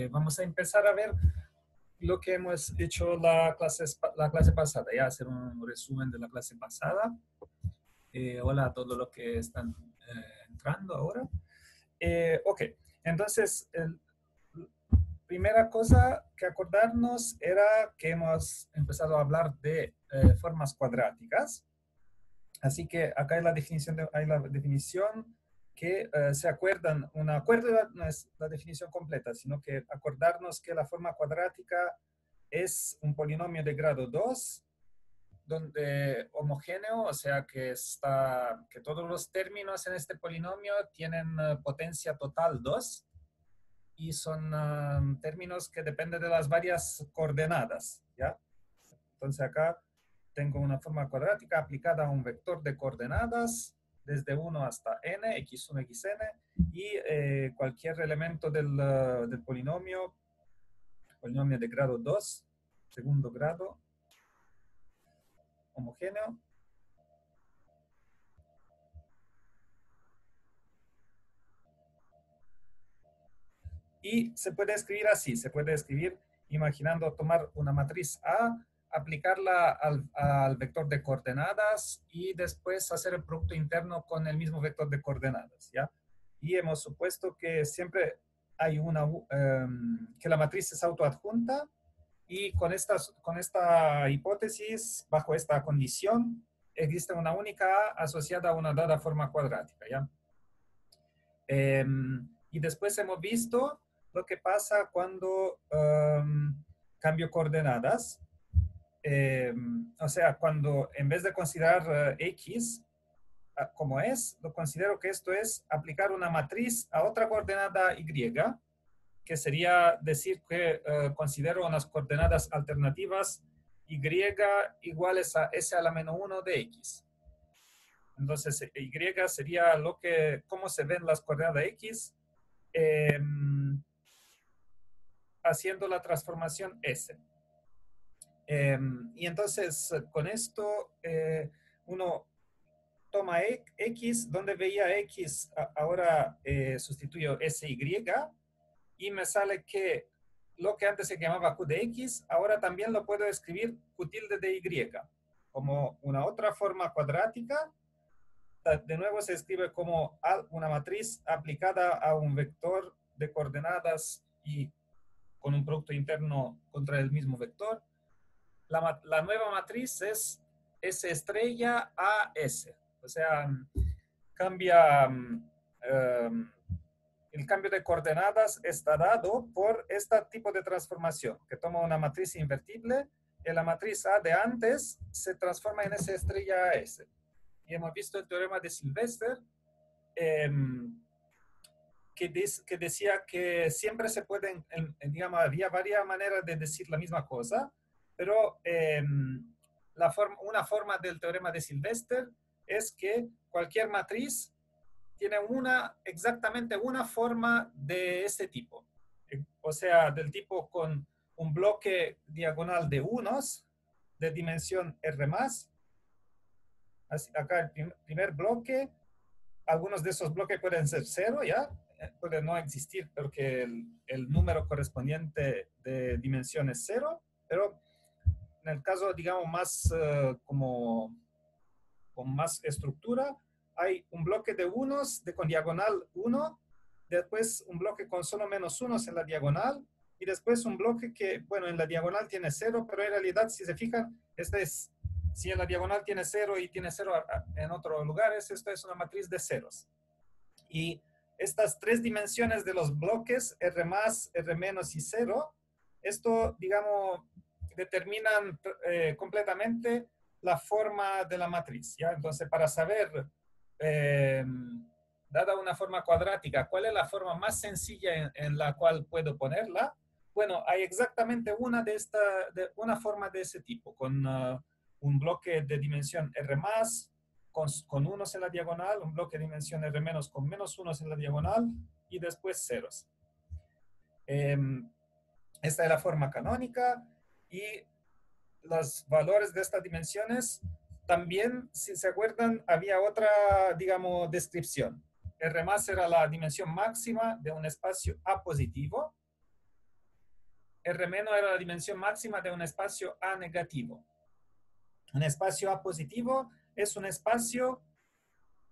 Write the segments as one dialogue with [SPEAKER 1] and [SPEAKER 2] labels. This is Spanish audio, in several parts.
[SPEAKER 1] Vamos a empezar a ver lo que hemos hecho la clase pasada, ya hacer un resumen de la clase pasada. Hola a todos los que están entrando ahora. Ok, entonces, primera cosa que acordarnos era que hemos empezado a hablar de formas cuadráticas. Así que acá hay la definición que se acuerdan, una cuerda no es la definición completa, sino que acordarnos que la forma cuadrática es un polinomio de grado 2, donde homogéneo, o sea que todos los términos en este polinomio tienen potencia total 2 y son términos que dependen de las varias coordenadas, ¿ya? Entonces acá tengo una forma cuadrática aplicada a un vector de coordenadas desde 1 hasta n, x1, xn, y cualquier elemento del polinomio de grado 2, segundo grado, homogéneo. Y se puede escribir así, se puede escribir imaginando tomar una matriz A, aplicarla al vector de coordenadas y después hacer el producto interno con el mismo vector de coordenadas, ¿ya? Y hemos supuesto que siempre hay que la matriz es autoadjunta y con esta hipótesis, bajo esta condición, existe una única A asociada a una dada forma cuadrática, ¿ya? Y después hemos visto lo que pasa cuando cambio coordenadas. O sea, cuando en vez de considerar x como es, lo considero que esto es aplicar una matriz a otra coordenada y, que sería decir que considero unas coordenadas alternativas y iguales a s a la menos 1 de x. Entonces, y sería cómo se ven las coordenadas x haciendo la transformación S. Y entonces, con esto, uno toma X, donde veía X, ahora sustituyo SY, y me sale que lo que antes se llamaba Q de X, ahora también lo puedo escribir Q tilde de Y, como una otra forma cuadrática. De nuevo se escribe como una matriz aplicada a un vector de coordenadas y con un producto interno contra el mismo vector. La nueva matriz es S estrella a S. O sea, cambia, el cambio de coordenadas está dado por este tipo de transformación, que toma una matriz invertible y la matriz A de antes se transforma en S estrella a S. Y hemos visto el teorema de Sylvester, que decía que siempre se pueden, digamos, había varias maneras de decir la misma cosa, pero una forma del teorema de Sylvester es que cualquier matriz tiene exactamente una forma de ese tipo. O sea, del tipo con un bloque diagonal de unos de dimensión R+. Así, acá el primer bloque, algunos de esos bloques pueden ser 0, ¿ya? Puede no existir porque el número correspondiente de dimensión es 0, pero en el caso, digamos, más con más estructura, hay un bloque de unos con diagonal 1, después un bloque con solo menos unos en la diagonal, y después un bloque que, bueno, en la diagonal tiene 0, pero en realidad, si se fijan, si en la diagonal tiene 0 y tiene 0 en otros lugares, esto es una matriz de ceros. Y estas tres dimensiones de los bloques, R+, R- y 0, esto, digamos, determinan completamente la forma de la matriz, ¿ya? Entonces, para saber, dada una forma cuadrática, cuál es la forma más sencilla en la cual puedo ponerla, bueno, hay exactamente una forma de ese tipo, con un bloque de dimensión R+, con unos en la diagonal, un bloque de dimensión R- con menos unos en la diagonal, y después ceros. Esta es la forma canónica, y los valores de estas dimensiones también, si se acuerdan, había otra, digamos, descripción. R+ era la dimensión máxima de un espacio A positivo, R- era la dimensión máxima de un espacio A negativo. Un espacio A positivo es un espacio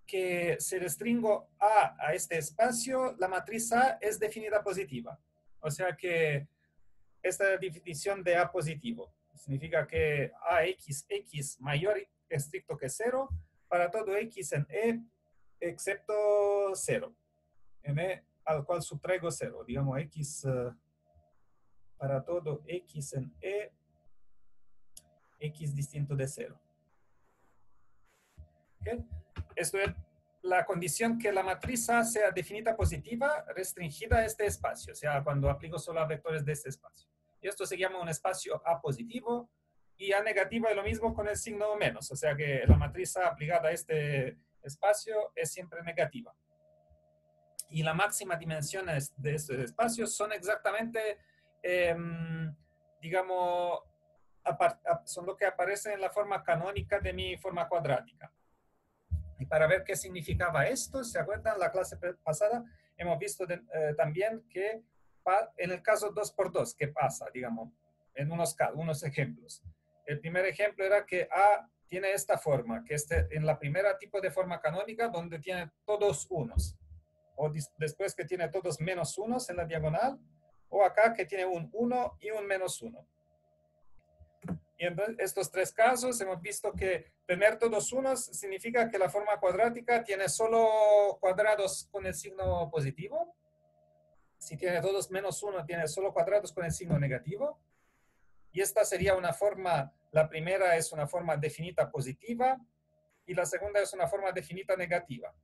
[SPEAKER 1] que se restringo a este espacio, la matriz A es definida positiva. O sea que esta definición de A positivo significa que AX mayor estricto que 0 para todo X en E excepto 0. En E al cual subtraigo 0. Digamos X para todo X en E, X distinto de 0. ¿Okay? Esto es la condición que la matriz A sea definida positiva restringida a este espacio, o sea, cuando aplico solo a vectores de este espacio. Y esto se llama un espacio A positivo, y A negativo es lo mismo con el signo menos, o sea que la matriz A aplicada a este espacio es siempre negativa. Y la máxima dimensión de estos espacios son exactamente, digamos, son lo que aparece en la forma canónica de mi forma cuadrática. Y para ver qué significaba esto, ¿se acuerdan? La clase pasada hemos visto también que en el caso 2×2, ¿qué pasa? Digamos, en unos ejemplos. El primer ejemplo era que A tiene esta forma, que en la primera tipo de forma canónica, donde tiene todos unos, o después que tiene todos menos unos en la diagonal, o acá que tiene un 1 y un menos 1. Y en estos tres casos hemos visto que tener todos unos significa que la forma cuadrática tiene solo cuadrados con el signo positivo. Si tiene todos menos uno, tiene solo cuadrados con el signo negativo. Y esta sería una forma, la primera es una forma definida positiva y la segunda es una forma definida negativa.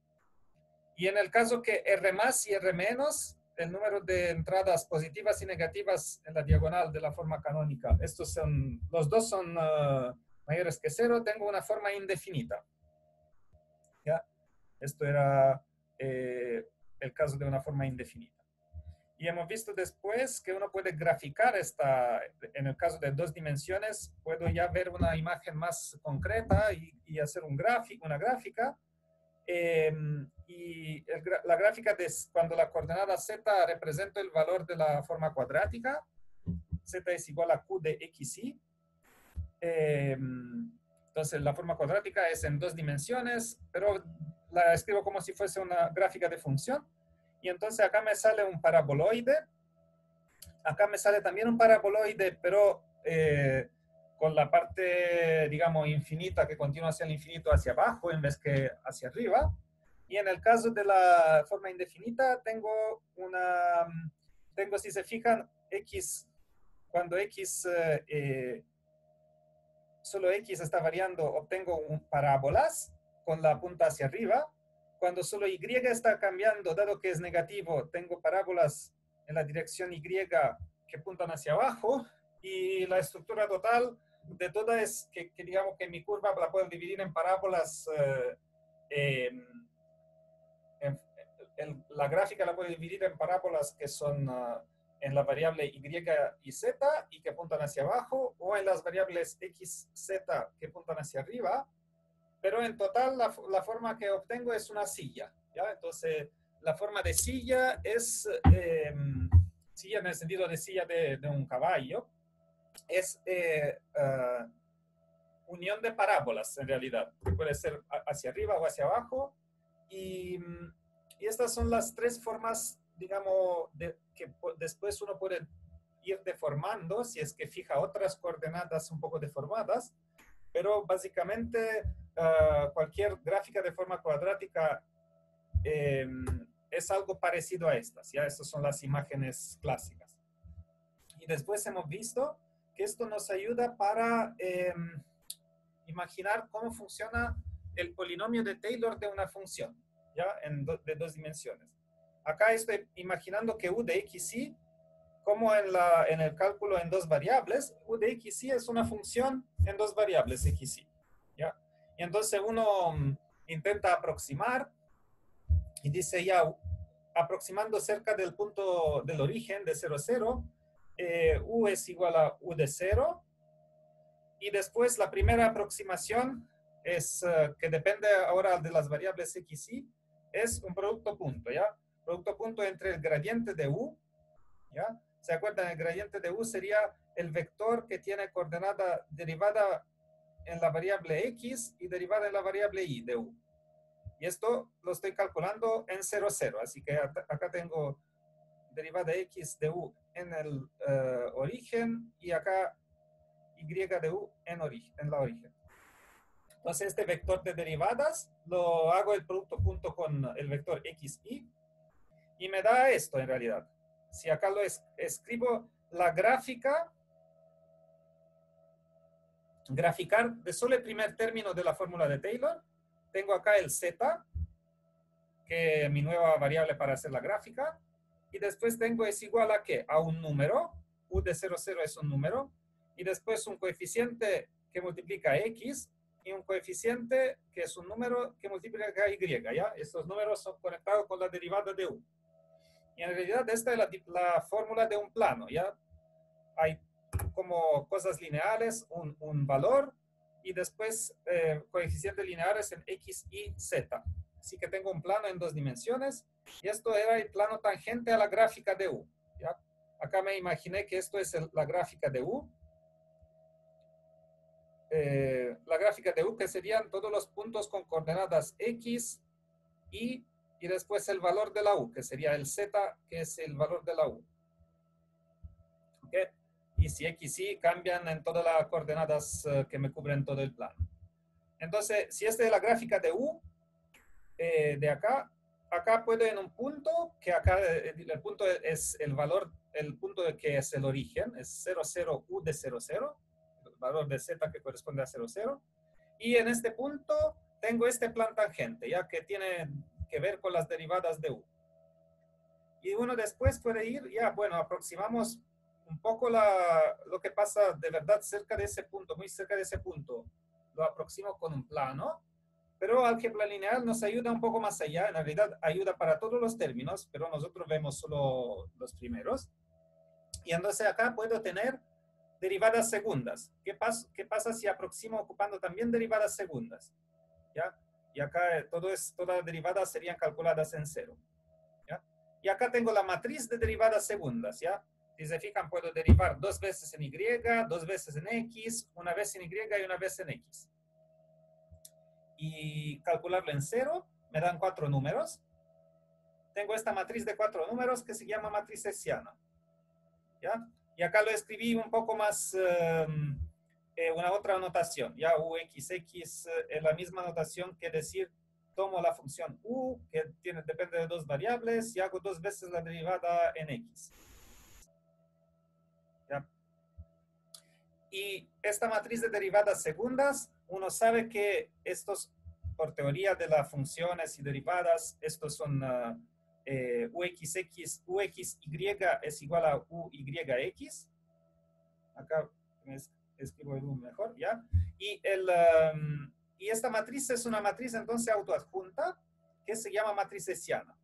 [SPEAKER 1] Y en el caso que R más y R menos, el número de entradas positivas y negativas en la diagonal de la forma canónica, los dos son mayores que 0, tengo una forma indefinida. ¿Ya? Esto era el caso de una forma indefinida. Y hemos visto después que uno puede graficar en el caso de 2 dimensiones, puedo ya ver una imagen más concreta y hacer una gráfica. Y la gráfica de cuando la coordenada z representa el valor de la forma cuadrática, z es igual a q de xy. Entonces la forma cuadrática es en 2 dimensiones, pero la escribo como si fuese una gráfica de función. Y entonces acá me sale un paraboloide. Acá me sale también un paraboloide, pero con la parte, digamos, infinita que continúa hacia el infinito hacia abajo en vez que hacia arriba. Y en el caso de la forma indefinida, tengo, si se fijan, cuando solo x está variando, obtengo parábolas con la punta hacia arriba. Cuando solo y está cambiando, dado que es negativo, tengo parábolas en la dirección y que apuntan hacia abajo. Y la estructura total de toda es que digamos que mi curva la puedo dividir en parábolas. La gráfica la puedo dividir en parábolas que son en la variable y y z y que apuntan hacia abajo, o en las variables x, z que apuntan hacia arriba, pero en total la forma que obtengo es una silla, ¿ya? Entonces, la forma de silla es silla en el sentido de silla de un caballo, es unión de parábolas en realidad, que puede ser hacia arriba o hacia abajo, y estas son las 3 formas, digamos, que después uno puede ir deformando si es que fija otras coordenadas un poco deformadas, pero básicamente cualquier gráfica de forma cuadrática es algo parecido a estas, ¿ya? Estas son las imágenes clásicas. Y después hemos visto que esto nos ayuda para imaginar cómo funciona el polinomio de Taylor de una función, ¿ya? De 2 dimensiones. Acá estoy imaginando que u de xy, como en el cálculo en 2 variables, u de xy es una función en 2 variables xy, ¿ya? Y entonces uno intenta aproximar y dice ya, aproximando cerca del punto del origen de 0, 0, u es igual a u de 0, y después la primera aproximación es que depende ahora de las variables x, y es un producto punto, ¿ya? Producto punto entre el gradiente de u, ¿ya? ¿Se acuerdan? El gradiente de U sería el vector que tiene coordenada derivada en la variable X y derivada en la variable Y de U. Y esto lo estoy calculando en 0, 0. Así que acá tengo derivada X de U en el origen y acá Y de U en la origen. Entonces este vector de derivadas lo hago el producto punto con el vector XY y me da esto en realidad. Si acá lo escribo, la graficar de solo el primer término de la fórmula de Taylor, tengo acá el Z, que es mi nueva variable para hacer la gráfica, y después tengo es igual a ¿qué? A un número, U de 0, 0 es un número, y después un coeficiente que multiplica X, y un coeficiente que es un número que multiplica Y, ¿ya? Estos números son conectados con la derivada de U. Y en realidad esta es la fórmula de un plano, ¿ya? Hay como cosas lineales, un valor, y después coeficientes lineares en X, Y, Z. Así que tengo un plano en 2 dimensiones, y esto era el plano tangente a la gráfica de U, ¿ya? Acá me imaginé que esto es la gráfica de U. La gráfica de U, que serían todos los puntos con coordenadas X, Y, y después el valor de la U, que sería el Z, que es el valor de la U. ¿Ok? Y si X y Y cambian en todas las coordenadas que me cubren todo el plano. Entonces, si esta es la gráfica de U, de acá puedo en un punto, que acá el punto es el valor, el punto que es el origen, es 0, 0, U de 0, 0, el valor de Z que corresponde a 0, 0. Y en este punto tengo este plan tangente, ya que tiene que ver con las derivadas de U. Y uno después puede ir, ya, bueno, aproximamos un poco lo que pasa de verdad cerca de ese punto, muy cerca de ese punto. Lo aproximo con un plano, pero álgebra lineal nos ayuda un poco más allá. En realidad ayuda para todos los términos, pero nosotros vemos solo los primeros. Y entonces acá puedo tener derivadas segundas. ¿Qué pasa si aproximo ocupando también derivadas segundas? ¿Ya? Y acá todas las derivadas serían calculadas en 0. ¿Ya? Y acá tengo la matriz de derivadas segundas, ¿ya? Si se fijan, puedo derivar 2 veces en Y, 2 veces en X, una vez en Y y una vez en X. Y calcularlo en 0, me dan 4 números. Tengo esta matriz de 4 números que se llama matriz hessiana, ¿ya? Y acá lo escribí un poco más, una otra notación, ¿ya? UXX es la misma notación que decir tomo la función U, que depende de 2 variables, y hago 2 veces la derivada en X. ¿Ya? Y esta matriz de derivadas segundas, uno sabe que estos, por teoría de las funciones y derivadas, estos son UXY es igual a UYX. Acá escribo el U mejor, ¿ya? Y esta matriz es una matriz entonces autoadjunta que se llama matriz hessiana.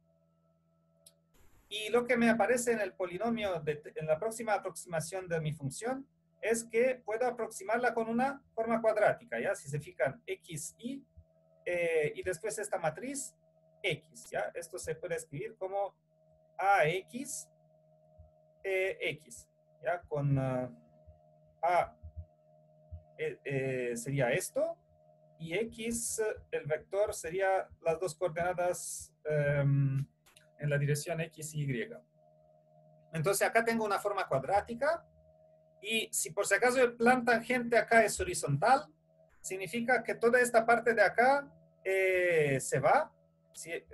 [SPEAKER 1] Y lo que me aparece en el polinomio, en la próxima aproximación de mi función, es que puedo aproximarla con una forma cuadrática, ¿ya? Si se fijan, X, Y, y después esta matriz, X, ¿ya? Esto se puede escribir como AX, X, ¿ya? Con A sería esto, y X, el vector, sería las dos coordenadas en la dirección X y Y. Entonces acá tengo una forma cuadrática, y si por si acaso el plan tangente acá es horizontal, significa que toda esta parte de acá se va.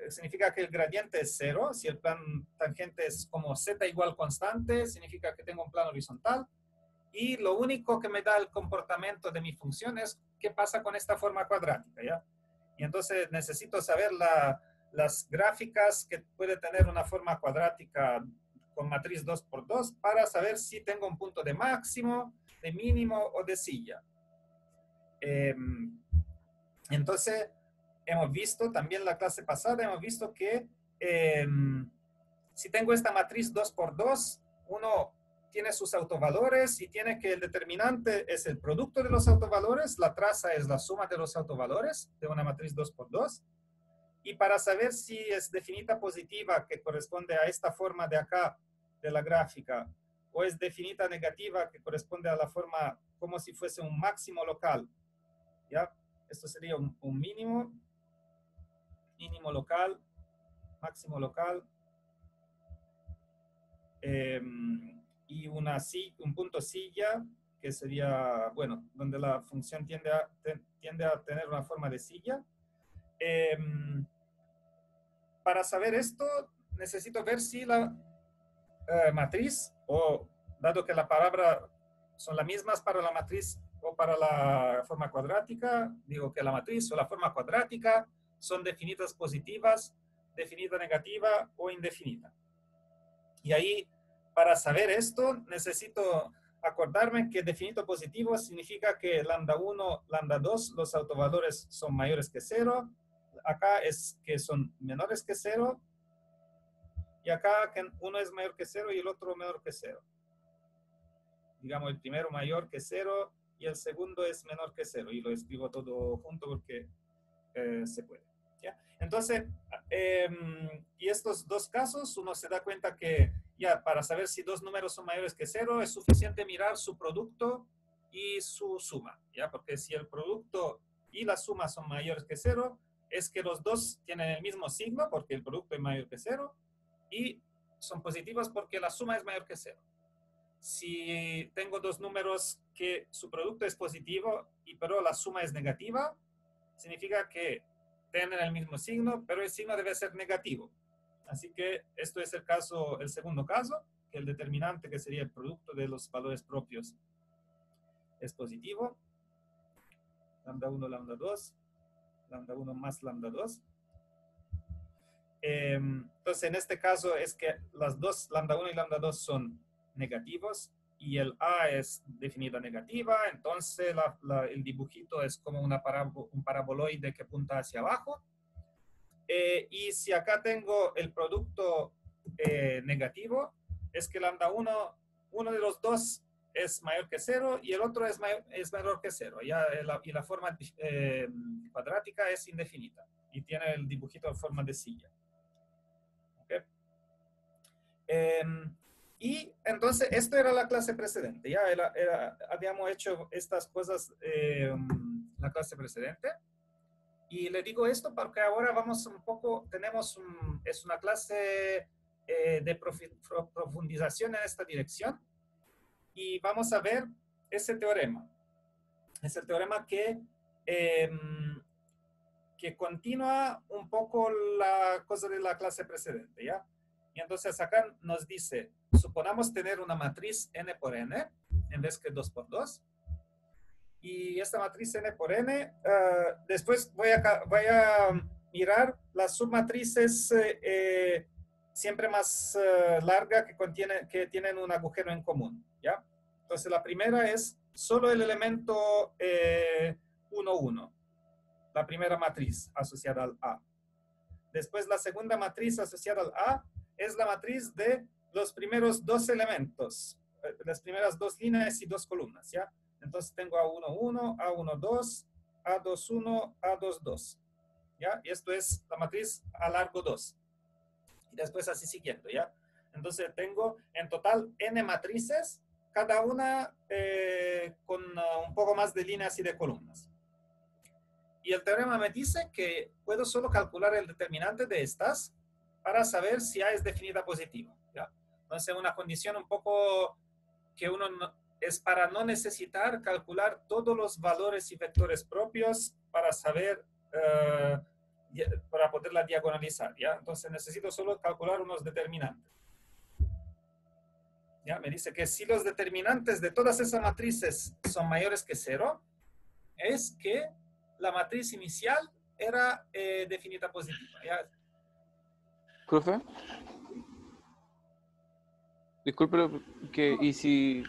[SPEAKER 1] Significa que el gradiente es 0. Si el plan tangente es como z igual constante, significa que tengo un plano horizontal. Y lo único que me da el comportamiento de mi función es qué pasa con esta forma cuadrática, ¿ya? Y entonces necesito saber las gráficas que puede tener una forma cuadrática con matriz 2×2 para saber si tengo un punto de máximo, de mínimo o de silla. Entonces, hemos visto también la clase pasada, hemos visto que si tengo esta matriz 2×2, uno tiene sus autovalores y tiene que el determinante es el producto de los autovalores, la traza es la suma de los autovalores de una matriz 2×2. Y para saber si es definita positiva, que corresponde a esta forma de acá de la gráfica, o es definita negativa, que corresponde a la forma como si fuese un máximo local, ¿ya? Esto sería un mínimo, mínimo local, máximo local, y un punto silla, que sería, bueno, donde la función tiende a tener una forma de silla. Para saber esto, necesito ver si la matriz, o dado que la palabra son las mismas para la matriz o para la forma cuadrática, digo que la matriz o la forma cuadrática son definidas positivas, definida negativa o indefinida. Y ahí, para saber esto, necesito acordarme que definido positivo significa que lambda 1, lambda 2, los autovalores son mayores que 0. Acá es que son menores que 0. Y acá que uno es mayor que 0 y el otro menor que 0. Digamos, el primero mayor que 0 y el segundo es menor que 0. Y lo escribo todo junto porque se puede. ¿Ya? Entonces, y estos dos casos, uno se da cuenta que ya para saber si dos números son mayores que 0, es suficiente mirar su producto y su suma. ¿Ya? Porque si el producto y la suma son mayores que 0, es que los dos tienen el mismo signo, porque el producto es mayor que 0, y son positivos porque la suma es mayor que 0. Si tengo dos números que su producto es positivo, pero la suma es negativa, significa que tienen el mismo signo, pero el signo debe ser negativo. Así que esto es el caso, el segundo caso, que el determinante, que sería el producto de los valores propios, es positivo. Lambda 1, lambda 2, lambda 1 más lambda 2. Entonces, en este caso es que las dos, lambda 1 y lambda 2, son negativos y el A es definida negativa, entonces el dibujito es como un paraboloide que apunta hacia abajo. Y si acá tengo el producto negativo, es que lambda 1, uno de los dos es mayor que 0 y el otro es menor que 0. Y la forma cuadrática es indefinida y tiene el dibujito en forma de silla. ¿Okay? Y entonces, esto era la clase precedente. Ya habíamos hecho estas cosas la clase precedente. Y le digo esto porque ahora vamos un poco, es una clase de profundización en esta dirección. Y vamos a ver ese teorema. Es el teorema que continúa un poco la cosa de la clase precedente, ¿ya? Y entonces acá nos dice, suponamos tener una matriz n por n, en vez que 2 por 2. Y esta matriz n por n, después voy a mirar las submatrices siempre más larga que tienen un agujero en común, ¿ya? Entonces la primera es solo el elemento 1, 1. La primera matriz asociada al A. Después la segunda matriz asociada al A es la matriz de los primeros dos elementos, las primeras dos líneas y dos columnas, ¿ya? Entonces tengo A11, A12, A21, A22, ¿ya? Y esto es la matriz A largo 2. Y después así siguiendo, ¿ya? Entonces tengo en total n matrices, cada una con un poco más de líneas y de columnas. Y el teorema me dice que puedo solo calcular el determinante de estas para saber si A es definida positiva, ¿ya? Entonces, una condición un poco que uno es para no necesitar calcular todos los valores y vectores propios para saber, para poderla diagonalizar, ¿ya? Entonces, necesito solo calcular unos determinantes. ¿Ya? Me dice que si los determinantes de todas esas matrices son mayores que 0, es que la matriz inicial era definida positiva. ¿Ya?
[SPEAKER 2] Profe, disculpe, ¿y si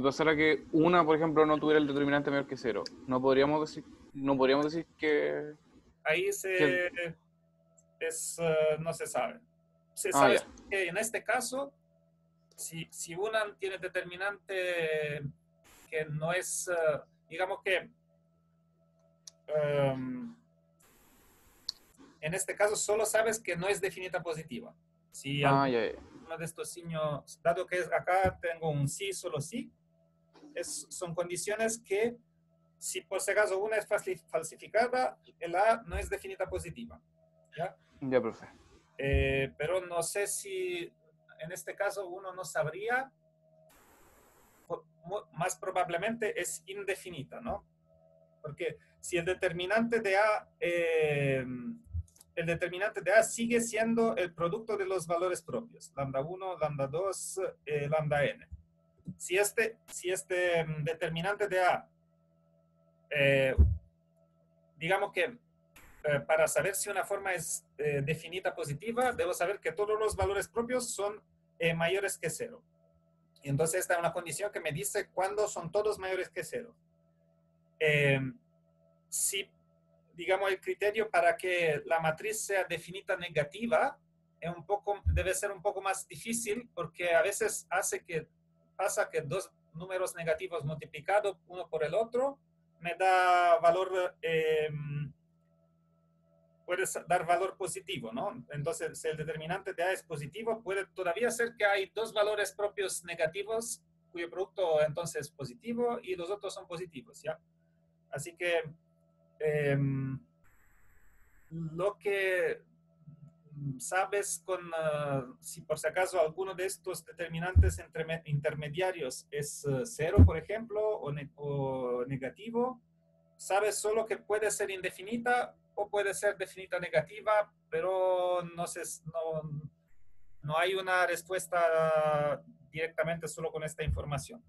[SPEAKER 2] pasara que una, por ejemplo, no tuviera el determinante mayor que 0? ¿No podríamos decir que...?
[SPEAKER 1] Ahí no se sabe. Se
[SPEAKER 2] Ah,
[SPEAKER 1] sabe
[SPEAKER 2] ya.
[SPEAKER 1] que en este caso, si una tiene determinante que no es, digamos que en este caso solo sabes que no es definida positiva. Si
[SPEAKER 2] Ah, ya.
[SPEAKER 1] uno de estos signos, dado que acá tengo un sí, solo sí, son condiciones que, si por si acaso una es falsificada, el A no es definida positiva. ¿Ya?
[SPEAKER 2] Ya, profe.
[SPEAKER 1] Pero no sé si en este caso uno no sabría, más probablemente es indefinida, ¿no? Porque si el determinante de A, sigue siendo el producto de los valores propios, lambda 1, lambda 2, lambda n. Si este determinante de A, digamos que para saber si una forma es definida positiva, debo saber que todos los valores propios son mayores que 0. Y entonces esta es una condición que me dice cuándo son todos mayores que 0. Si, digamos, el criterio para que la matriz sea definida negativa debe ser un poco más difícil, porque a veces pasa que dos números negativos multiplicados uno por el otro me da valor, puede dar valor positivo, ¿no? Entonces, si el determinante de A es positivo, puede todavía ser que hay dos valores propios negativos cuyo producto entonces es positivo y los otros son positivos, ¿ya? Así que lo que sabes si por si acaso alguno de estos determinantes intermediarios es 0, por ejemplo, o negativo, sabes solo que puede ser indefinida o puede ser definida negativa, pero no hay una respuesta directamente solo con esta información.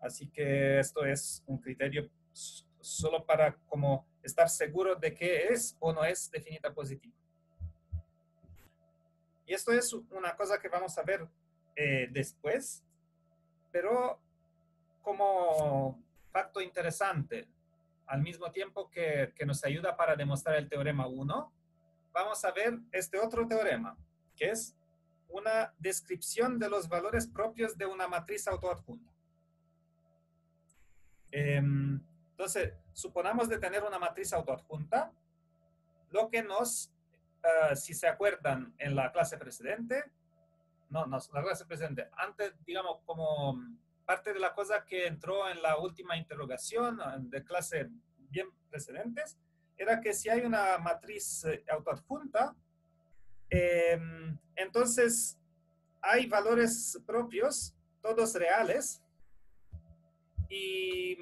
[SPEAKER 1] Así que esto es un criterio solo para como estar seguro de que es o no es definida positiva. Y esto es una cosa que vamos a ver después, pero como facto interesante, al mismo tiempo que nos ayuda para demostrar el teorema 1, vamos a ver este otro teorema, que es una descripción de los valores propios de una matriz autoadjunta. Entonces, suponamos de tener una matriz autoadjunta, lo que si se acuerdan en la clase precedente, antes, digamos, como parte de la cosa que entró en la última interrogación de clase bien precedentes, era que si hay una matriz autoadjunta, entonces hay valores propios, todos reales, y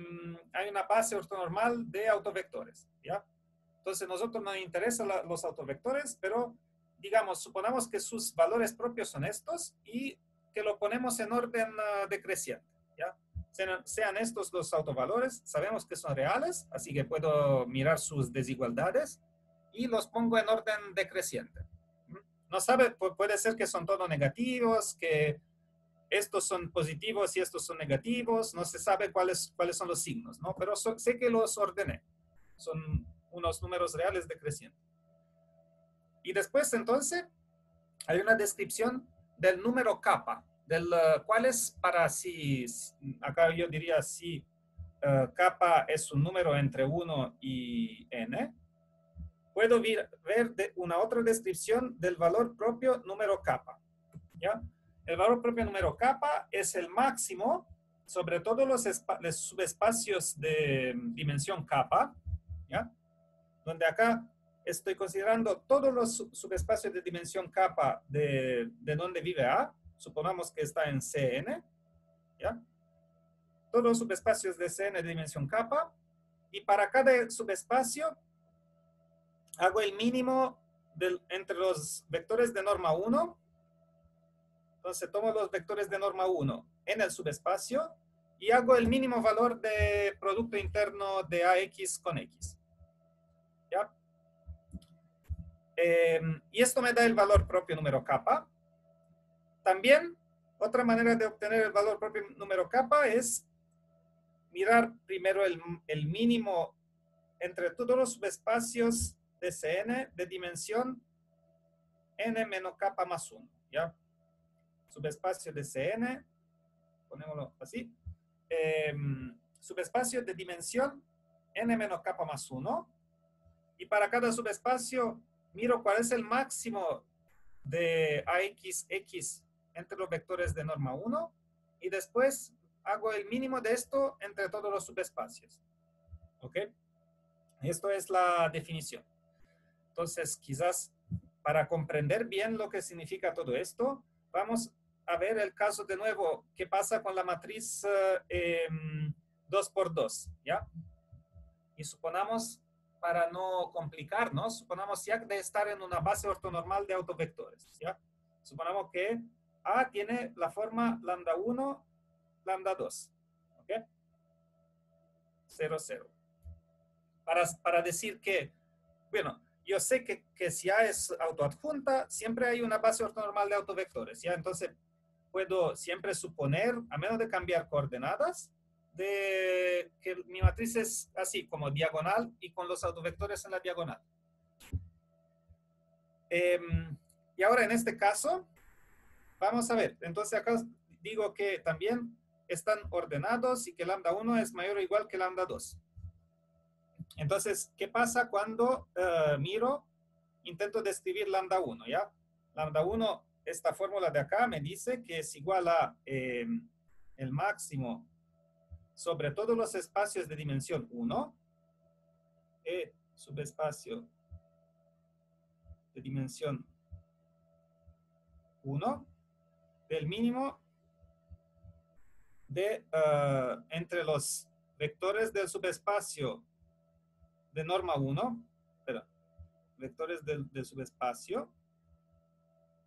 [SPEAKER 1] hay una base ortonormal de autovectores, ¿ya? Entonces, nosotros nos interesan los autovectores, pero, digamos, suponamos que sus valores propios son estos y que lo ponemos en orden decreciente, ¿ya? Sean estos los autovalores, sabemos que son reales, así que puedo mirar sus desigualdades y los pongo en orden decreciente. No sabe, puede ser que son todos negativos, que estos son positivos y estos son negativos, no se sabe cuáles son los signos, ¿no? Pero sé que los ordené. Son unos números reales decrecientes. Y después, entonces, hay una descripción del número kappa, del cual es para si, acá yo diría si kappa es un número entre 1 y n, puedo ver una otra descripción del valor propio número kappa, ¿ya? El valor propio número kappa es el máximo sobre todos los subespacios de dimensión kappa, ¿ya? Donde acá estoy considerando todos los subespacios de dimensión kappa de donde vive A, supongamos que está en Cn, ¿ya? Todos los subespacios de Cn de dimensión kappa, y para cada subespacio hago el mínimo entre los vectores de norma 1. Entonces tomo los vectores de norma 1 en el subespacio y hago el mínimo valor de producto interno de AX con X. ¿Ya? Y esto me da el valor propio número kappa. También, otra manera de obtener el valor propio número kappa es mirar primero el mínimo entre todos los subespacios de Cn de dimensión n menos kappa más 1. ¿Ya? Subespacio de Cn, ponémoslo así, subespacio de dimensión n menos kappa más 1, y para cada subespacio miro cuál es el máximo de AXX entre los vectores de norma 1 y después hago el mínimo de esto entre todos los subespacios. ¿Ok? Esto es la definición. Entonces, quizás para comprender bien lo que significa todo esto, vamos a ver el caso de nuevo, qué pasa con la matriz 2×2, ¿ya? Y suponamos, para no complicarnos, suponamos ya de estar en una base ortonormal de autovectores, ¿ya? Suponamos que A tiene la forma lambda 1, lambda 2, ¿ok? 0, 0. Para decir que, bueno, yo sé que si A es autoadjunta, siempre hay una base ortonormal de autovectores, ¿ya? Entonces, puedo siempre suponer, a menos de cambiar coordenadas, de que mi matriz es así, como diagonal y con los autovectores en la diagonal. Y ahora, en este caso, vamos a ver. Entonces, acá digo que también están ordenados y que lambda 1 es mayor o igual que lambda 2. Entonces, ¿qué pasa cuando intento describir lambda 1, ¿ya? Lambda 1, esta fórmula de acá me dice que es igual a el máximo sobre todos los espacios de dimensión 1, subespacio de dimensión 1, del mínimo de entre los vectores del subespacio de norma 1, vectores del subespacio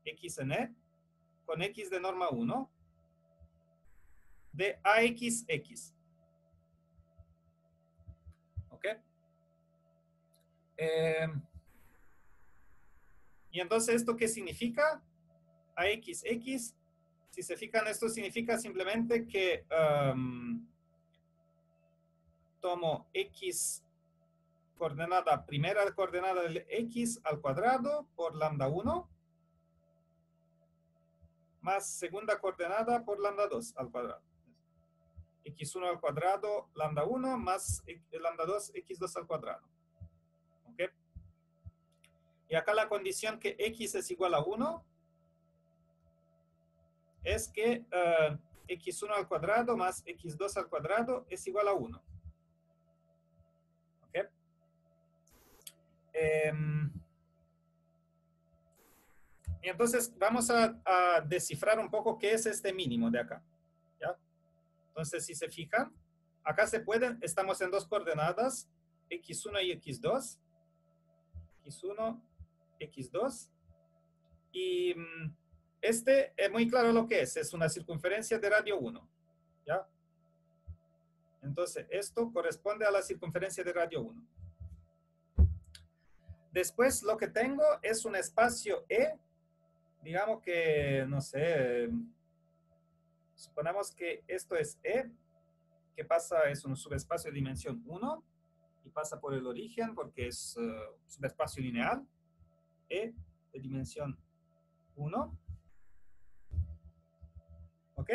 [SPEAKER 1] x en E con x de norma 1 de AXX. ¿Ok? Y entonces, ¿esto qué significa? AXX, si se fijan, esto significa simplemente que tomo x coordenada, primera coordenada del x al cuadrado por lambda 1 más segunda coordenada por lambda 2 al cuadrado. x1 al cuadrado, lambda 1 más lambda 2, x2 al cuadrado. ¿Ok? Y acá la condición que x es igual a 1 es que x1 al cuadrado más x2 al cuadrado es igual a 1. ¿Ok? Y entonces vamos a descifrar un poco qué es este mínimo de acá. ¿Ya? Entonces, si se fijan, acá se pueden, estamos en dos coordenadas, x1 y x2. x1, x2. Y este es muy claro lo que es una circunferencia de radio 1. ¿Ya? Entonces, esto corresponde a la circunferencia de radio 1. Después, lo que tengo es un espacio E, digamos que, no sé, suponemos que esto es E, que pasa, es un subespacio de dimensión 1, y pasa por el origen porque es subespacio lineal, E de dimensión 1. ¿Ok?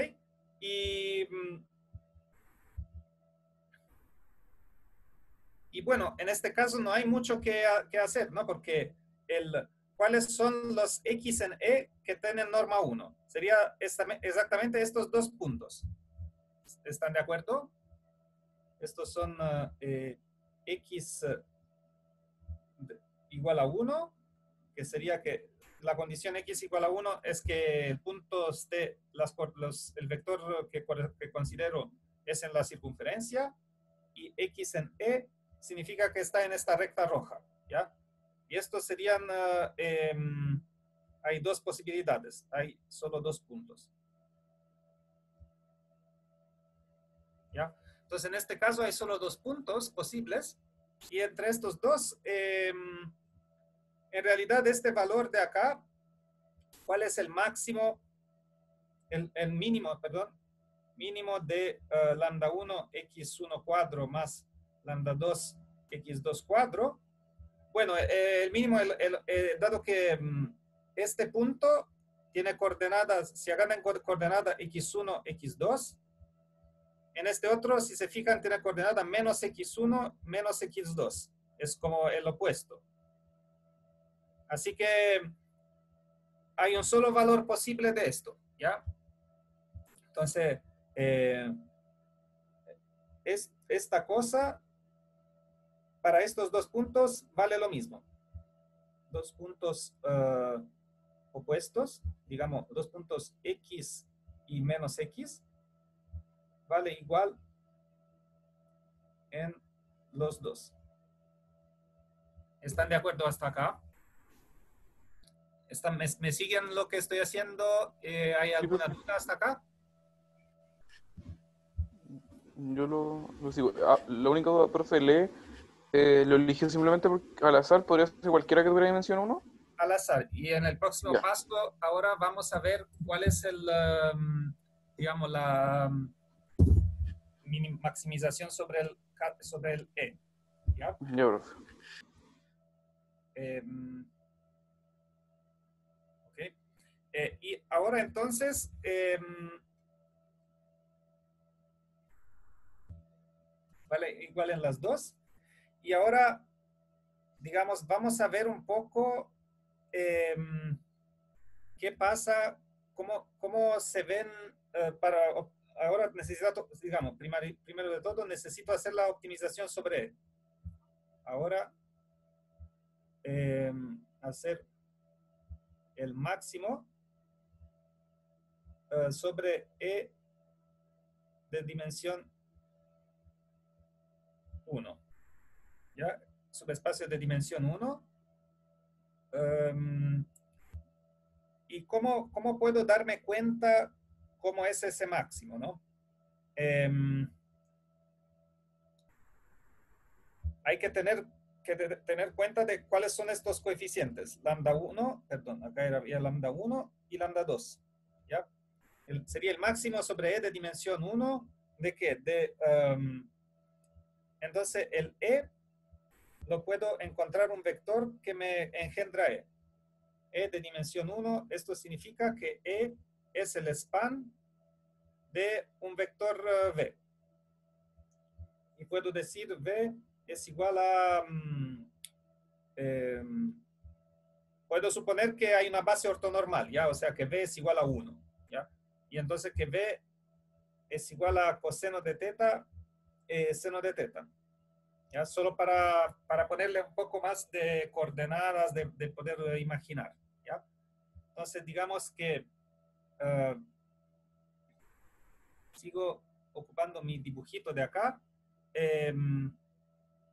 [SPEAKER 1] Y bueno, en este caso no hay mucho que hacer, ¿no? Porque ¿cuáles son los x en E que tienen norma 1? Sería exactamente estos dos puntos. ¿Están de acuerdo? Estos son x igual a 1, que sería que la condición x igual a 1 es que el punto esté, el vector que considero es en la circunferencia, y x en E significa que está en esta recta roja, ¿ya? Y estos serían, hay dos posibilidades, hay solo dos puntos. ¿Ya? Entonces, en este caso hay solo dos puntos posibles, y entre estos dos, en realidad este valor de acá, ¿cuál es el máximo, el mínimo, perdón, mínimo de lambda 1 x1 cuadro más lambda 2 x2 cuadro? Bueno, el mínimo, dado que este punto tiene coordenadas, si agarran coordenada x1, x2, en este otro, si se fijan, tiene coordenada menos x1, menos x2. Es como el opuesto. Así que hay un solo valor posible de esto, ¿ya? Entonces, esta cosa para estos dos puntos vale lo mismo. Dos puntos opuestos, digamos, dos puntos X y menos X, vale igual en los dos. ¿Están de acuerdo hasta acá? ¿Me siguen lo que estoy haciendo? ¿Hay alguna duda hasta acá?
[SPEAKER 2] Yo lo sigo. La única duda, profe, lo eligió simplemente al azar, podría ser cualquiera que tuviera dimensión 1.
[SPEAKER 1] Al azar. Y en el próximo
[SPEAKER 2] Ya,
[SPEAKER 1] paso, ahora vamos a ver cuál es digamos, la maximización sobre el E. ¿Ya?
[SPEAKER 2] ya, profe.
[SPEAKER 1] Ok. Y ahora entonces, vale, igual en las dos. Y ahora, digamos, vamos a ver un poco qué pasa, cómo se ven ahora necesito, digamos, primero de todo, necesito hacer la optimización sobre E. Ahora, hacer el máximo sobre E de dimensión 1. ¿Ya? Subespacio de dimensión 1. ¿Y cómo puedo darme cuenta cómo es ese máximo, ¿no? Hay que tener cuenta de cuáles son estos coeficientes. Lambda 1, perdón, acá había lambda 1 y lambda 2. ¿Ya? Sería el máximo sobre E de dimensión 1. ¿De qué? Entonces, el E lo puedo encontrar un vector que me engendra E. E de dimensión 1, esto significa que E es el span de un vector V. Y puedo decir V es igual a... puedo suponer que hay una base ortonormal, ¿ya? O sea que V es igual a 1, ¿ya? Y entonces que V es igual a coseno de teta, seno de teta. ¿Ya? Solo para ponerle un poco más de coordenadas, de poder imaginar, ¿ya? Entonces, digamos que sigo ocupando mi dibujito de acá.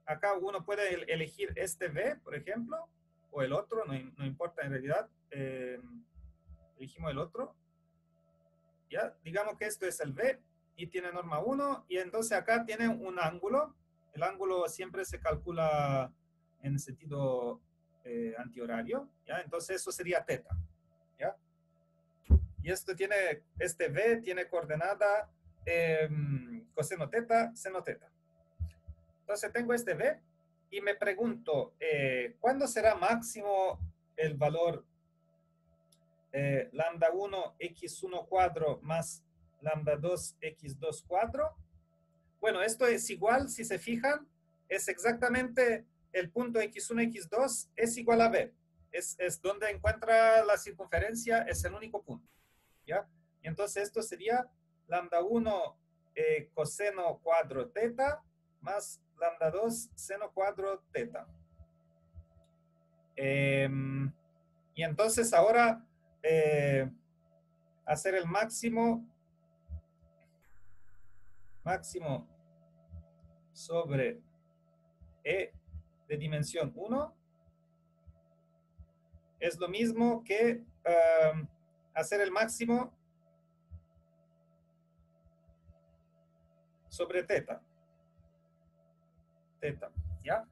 [SPEAKER 1] Acá uno puede elegir este V, por ejemplo, o el otro, no importa en realidad. Elegimos el otro. ¿Ya? Digamos que esto es el V y tiene norma 1, y entonces acá tiene un ángulo. El ángulo siempre se calcula en sentido antihorario, ¿ya? Entonces eso sería teta, ¿ya? Y este V tiene coordenada coseno teta, seno teta. Entonces tengo este V y me pregunto, ¿cuándo será máximo el valor lambda 1 x1 cuadro más lambda 2 x2 cuadro? Bueno, esto es igual, si se fijan, es exactamente el punto x1, x2 es igual a b. Es donde encuentra la circunferencia, es el único punto, ¿ya? Y entonces esto sería lambda 1 coseno cuadro teta más lambda 2 seno cuadro teta. Y entonces ahora hacer el máximo sobre E de dimensión 1 es lo mismo que hacer el máximo sobre teta. ¿Ya?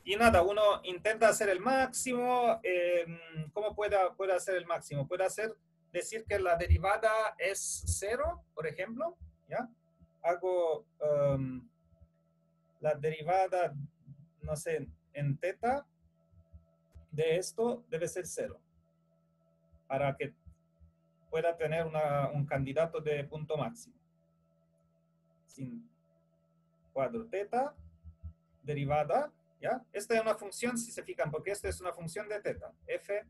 [SPEAKER 1] Y nada, uno intenta hacer el máximo. ¿Cómo puede hacer el máximo? Puede decir que la derivada es 0, por ejemplo. ¿Ya? Hago la derivada, no sé, en teta de esto debe ser 0 para que pueda tener un candidato de punto máximo. Sin cuadro teta, derivada, ¿ya? Esta es una función, si se fijan, porque esta es una función de teta, f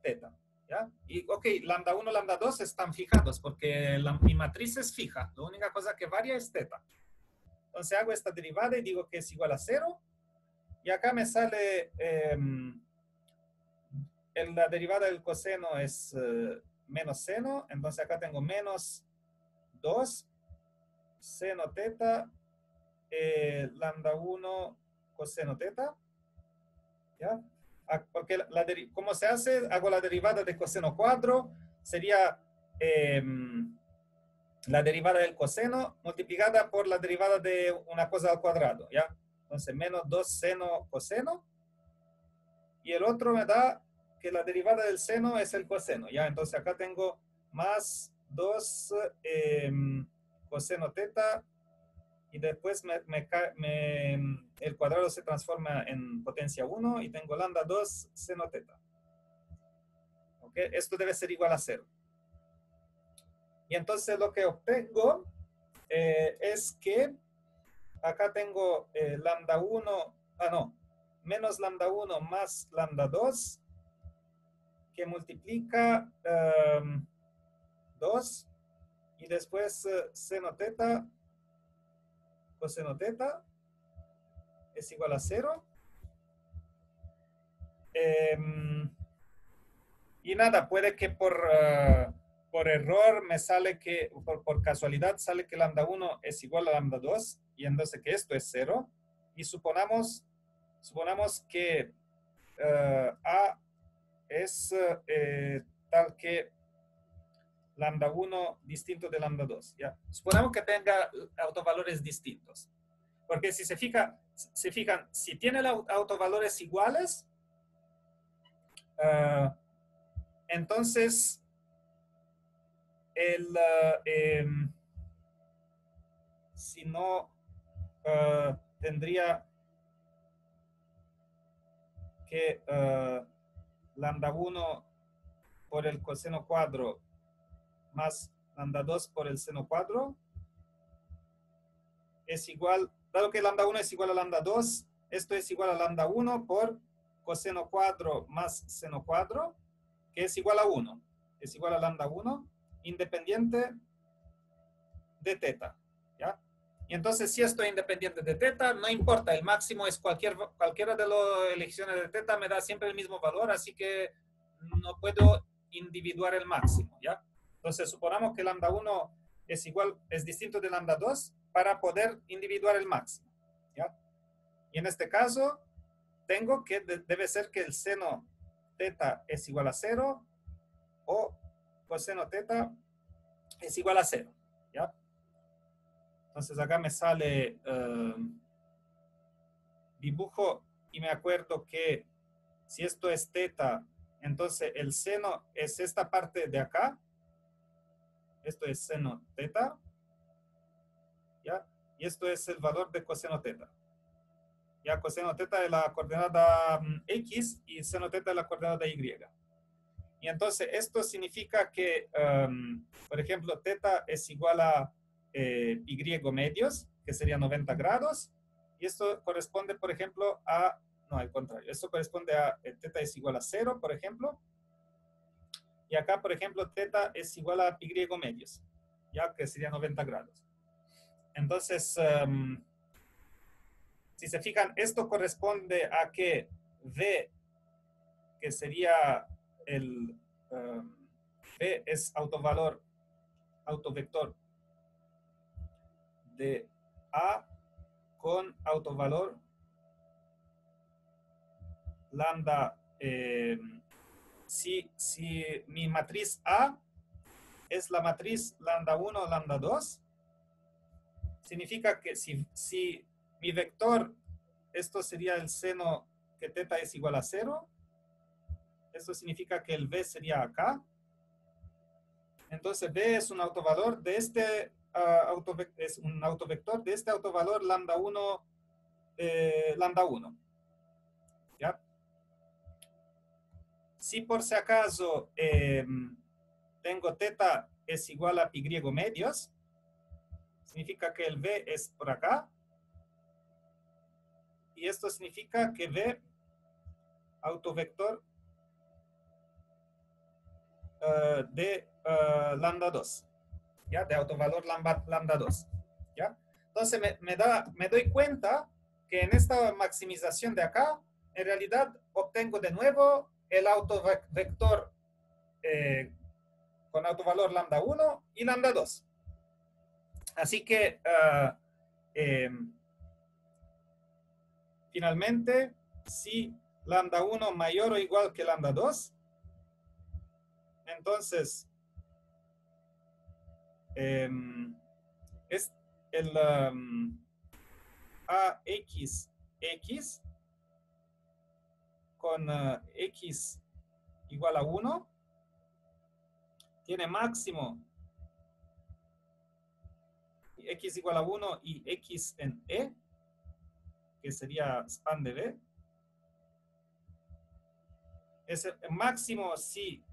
[SPEAKER 1] teta, ¿Ya? Y, ok, lambda 1, lambda 2 están fijados porque mi matriz es fija. La única cosa que varía es teta. Entonces hago esta derivada y digo que es igual a 0. Y acá me sale la derivada del coseno es menos seno. Entonces acá tengo menos 2 seno teta lambda 1 coseno teta. ¿Ya? Porque ¿cómo se hace? Hago la derivada de coseno 4. Sería la derivada del coseno multiplicada por la derivada de una cosa al cuadrado, ¿ya? Entonces, menos 2 seno coseno. Y el otro me da que la derivada del seno es el coseno, ¿ya? Entonces, acá tengo más 2 coseno teta. Y después el cuadrado se transforma en potencia 1 y tengo lambda 2 seno teta. ¿Ok? Esto debe ser igual a 0. Y entonces lo que obtengo es que acá tengo lambda 1, menos lambda 1 más lambda 2, que multiplica 2, y después seno teta, coseno teta, es igual a 0. Y nada, puede que por error me sale que, por casualidad, sale que lambda 1 es igual a lambda 2, y entonces que esto es 0. Y suponamos que A es tal que lambda 1 distinto de lambda 2. ¿Ya? Suponemos que tenga autovalores distintos. Porque si se fijan, si tiene autovalores iguales, entonces si no, tendría que lambda 1 por el coseno cuadro más lambda 2 por el seno cuadro es igual, dado que lambda 1 es igual a lambda 2, esto es igual a lambda 1 por coseno cuadro más seno cuadro, que es igual a 1. Es igual a lambda 1, independiente de teta. ¿Ya? Y entonces, si esto es independiente de teta, no importa, el máximo es cualquiera de las elecciones de teta, me da siempre el mismo valor, así que no puedo individuar el máximo. ¿Ya? Entonces, suponamos que lambda 1 es distinto de lambda 2 para poder individuar el máximo. ¿Ya? Y en este caso, tengo que debe ser que el seno teta es igual a 0 o coseno teta es igual a 0. ¿Ya? Entonces acá me sale dibujo y me acuerdo que si esto es teta, entonces el seno es esta parte de acá. Esto es seno teta. ¿Ya? Y esto es el valor de coseno teta. Ya, coseno teta es la coordenada X y seno teta es la coordenada Y. Y entonces esto significa que, por ejemplo, teta es igual a Y medios, que sería 90 grados. Y esto corresponde, por ejemplo, no, al contrario, esto corresponde a teta es igual a 0, por ejemplo. Y acá, por ejemplo, teta es igual a Y medios, ya que sería 90 grados. Entonces, si se fijan, esto corresponde a que V, que sería V es autovector de A con autovalor lambda. Si mi matriz A es la matriz lambda 1 lambda 2, significa que si mi vector, esto sería el seno que teta es igual a 0, esto significa que el V sería acá. Entonces V es un autovalor de este es un autovector de este autovalor lambda 1 lambda 1. ¿Ya? Si por si acaso tengo teta es igual a Y medios, significa que el V es por acá. Y esto significa que V autovector de lambda 2, ¿ya? De autovalor lambda 2, ¿ya? Entonces me doy cuenta que en esta maximización de acá, en realidad obtengo de nuevo el autovector con autovalor lambda 1 y lambda 2. Así que finalmente, si lambda 1 mayor o igual que lambda 2, entonces es el AXX con X igual a 1 tiene máximo X igual a 1 y X en E, que sería span de B. Es el máximo si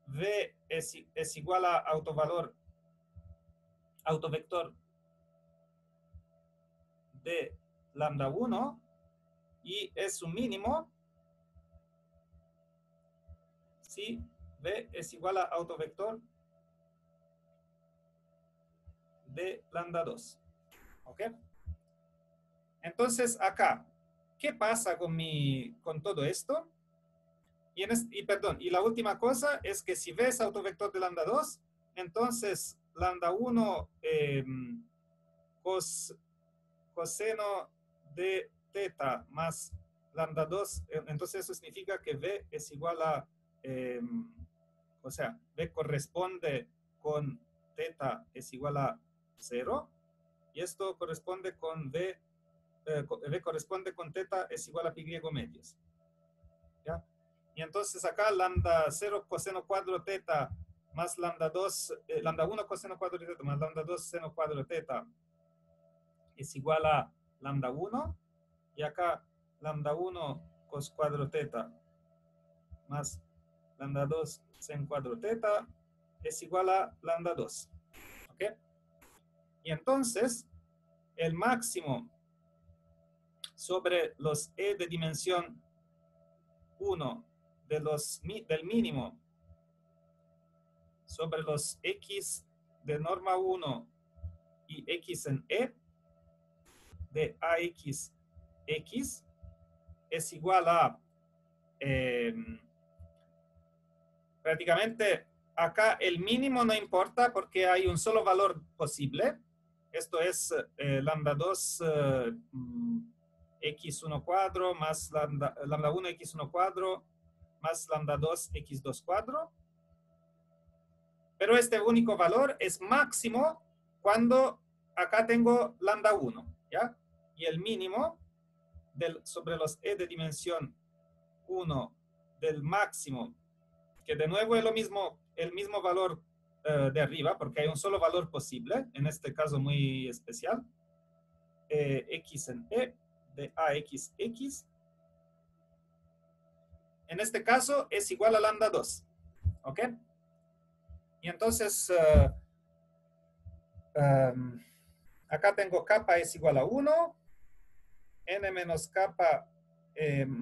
[SPEAKER 1] V es igual a autovector de lambda 1 y es su mínimo si V es igual a autovector de lambda 2. ¿Ok? Entonces acá, ¿qué pasa con todo esto? Y la última cosa es que si V es autovector de lambda 2, entonces lambda 1 coseno de teta más lambda 2, entonces eso significa que V es igual a, o sea, V corresponde con teta es igual a 0, y esto corresponde con V corresponde con teta es igual a pi griego medios. ¿Ya? Y entonces acá lambda 0 coseno cuadro teta más lambda 2, lambda 1 coseno cuadro teta más lambda 2 seno cuadro teta es igual a lambda 1. Y acá lambda 1 cos cuadro teta más lambda 2 sen cuadro teta es igual a lambda 2. ¿Ok? Y entonces el máximo sobre los E de dimensión 1 del mínimo sobre los X de norma 1 y X en E de AXX es igual a prácticamente acá el mínimo no importa porque hay un solo valor posible. Esto es lambda 2 x1 cuadro más lambda 1 x1 cuadro más lambda 2 x2 cuadro. Pero este único valor es máximo cuando acá tengo lambda 1, ¿ya? Y el mínimo sobre los E de dimensión 1 del máximo, que de nuevo es el mismo valor de arriba, porque hay un solo valor posible, en este caso muy especial, X en E de AXX. En este caso es igual a lambda 2, ¿ok? Y entonces, acá tengo kappa es igual a 1, n menos kappa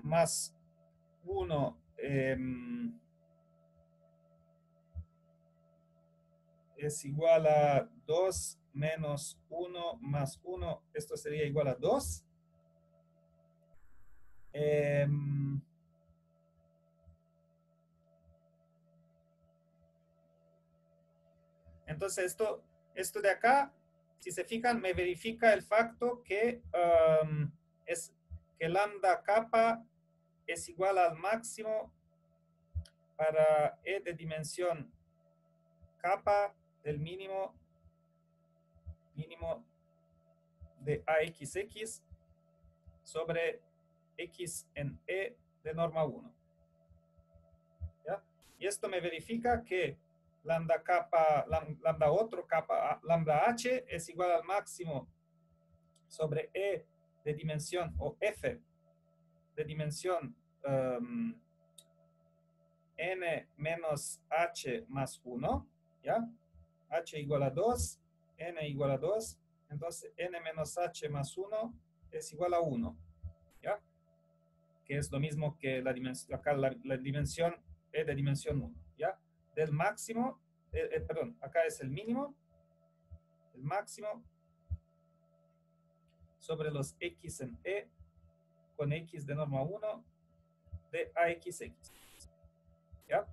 [SPEAKER 1] más 1 es igual a 2 menos 1 más 1, esto sería igual a 2. Entonces esto de acá, si se fijan, me verifica el facto que es que lambda kappa es igual al máximo para E de dimensión kappa del mínimo de AXX sobre X en E de norma 1. ¿Ya? Y esto me verifica que lambda kappa, lambda otro kappa, lambda h es igual al máximo sobre E de dimensión, o F de dimensión n menos h más 1, ¿ya? H igual a 2, n igual a 2, entonces n menos h más 1 es igual a 1, ¿ya? Que es lo mismo que la dimensión, acá la dimensión E de dimensión 1, ¿ya? Del máximo, perdón, acá es el mínimo, el máximo sobre los X en E con X de norma 1 de AXX, ¿ya?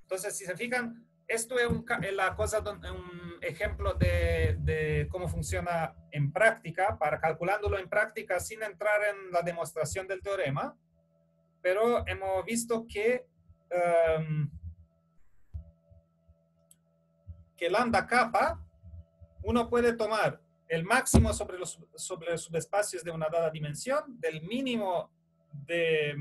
[SPEAKER 1] Entonces, si se fijan, esto es la cosa, un ejemplo de cómo funciona en práctica, para calculándolo en práctica sin entrar en la demostración del teorema, pero hemos visto que lambda kappa, uno puede tomar el máximo sobre los subespacios de una dada dimensión, del mínimo de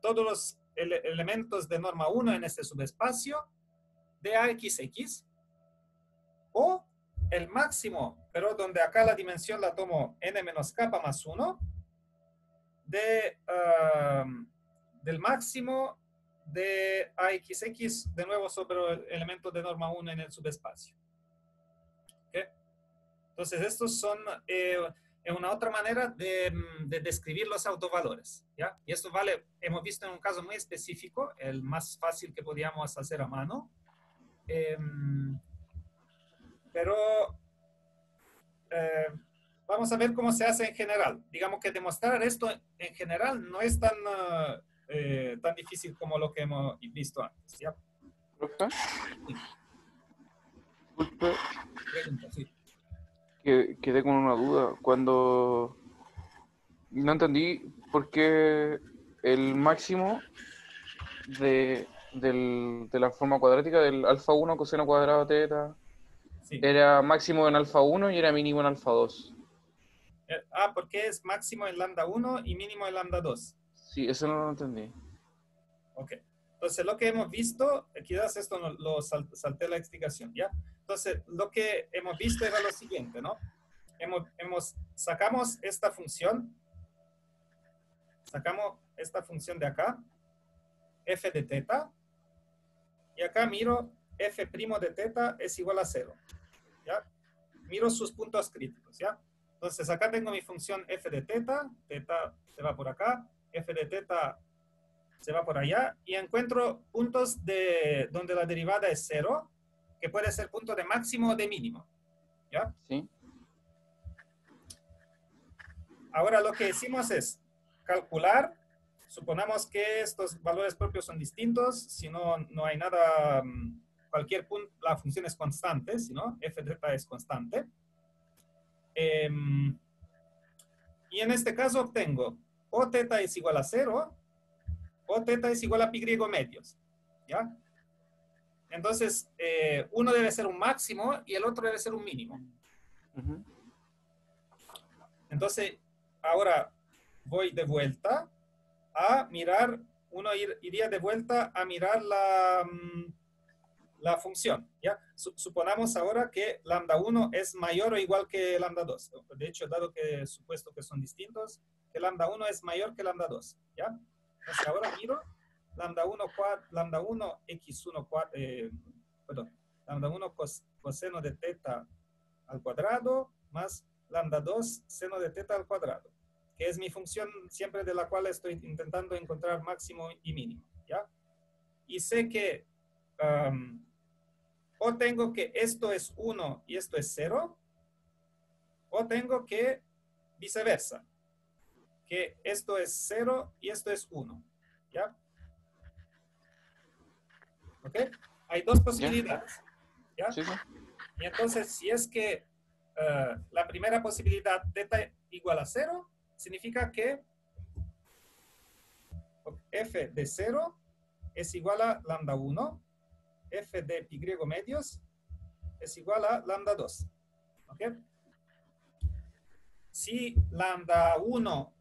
[SPEAKER 1] todos los elementos de norma 1 en este subespacio, de AXX, o el máximo, pero donde acá la dimensión la tomo n menos kappa más 1, del máximo de AXX, de nuevo sobre el elemento de norma 1 en el subespacio. ¿Okay? Entonces, estos son una otra manera de describir los autovalores, ¿ya? Y esto vale, hemos visto en un caso muy específico, el más fácil que podíamos hacer a mano, pero vamos a ver cómo se hace en general. Digamos que demostrar esto en general no es tan difícil como lo que hemos visto antes, ¿ya?
[SPEAKER 2] ¿Profe?
[SPEAKER 1] Sí.
[SPEAKER 2] Disculpe,
[SPEAKER 1] Pregunta, sí.
[SPEAKER 2] quedé con una duda. Cuando no entendí por qué el máximo de la forma cuadrática del alfa 1 coseno cuadrado teta
[SPEAKER 1] Sí.
[SPEAKER 2] era máximo en alfa 1 y era mínimo en alfa 2.
[SPEAKER 1] Porque es máximo en lambda 1 y mínimo en lambda 2.
[SPEAKER 2] Sí, eso no lo entendí.
[SPEAKER 1] Ok. Entonces, lo que hemos visto, quizás esto lo salté la explicación, ¿ya? Entonces, lo que hemos visto era lo siguiente, ¿no? Sacamos esta función de acá, f de teta, y acá miro f' de teta es igual a 0, ¿ya? Miro sus puntos críticos, ¿ya? Entonces, acá tengo mi función f de teta, teta se va por acá, f de teta se va por allá, y encuentro puntos donde la derivada es 0, que puede ser punto de máximo o de mínimo, ¿ya?
[SPEAKER 2] Sí.
[SPEAKER 1] Ahora lo que hicimos es calcular, suponamos que estos valores propios son distintos, si no, no hay nada, cualquier punto, la función es constante, si no, f de teta es constante. Y en este caso obtengo o teta es igual a 0, o teta es igual a pi griego medios, ¿ya? Entonces, uno debe ser un máximo y el otro debe ser un mínimo.
[SPEAKER 2] Uh-huh.
[SPEAKER 1] Entonces, ahora voy de vuelta a mirar, uno iría de vuelta a mirar la función, ¿ya? Suponamos ahora que lambda 1 es mayor o igual que lambda 2. De hecho, dado que supuesto que son distintos, que lambda 1 es mayor que lambda 2, ¿ya? Entonces, ahora miro lambda 1 x1 perdón, lambda 1 coseno de teta al cuadrado más lambda 2 seno de teta al cuadrado, que es mi función siempre de la cual estoy intentando encontrar máximo y mínimo, ¿ya? Y sé que o tengo que esto es 1 y esto es 0, o tengo que viceversa, que esto es 0 y esto es 1, ¿ya? ¿Ok? Hay dos posibilidades, ¿ya?
[SPEAKER 2] Sí, sí.
[SPEAKER 1] Y entonces, si es que la primera posibilidad, teta igual a 0, significa que f de 0 es igual a lambda 1, f de pi griego medios es igual a lambda 2. ¿Ok? Si lambda 1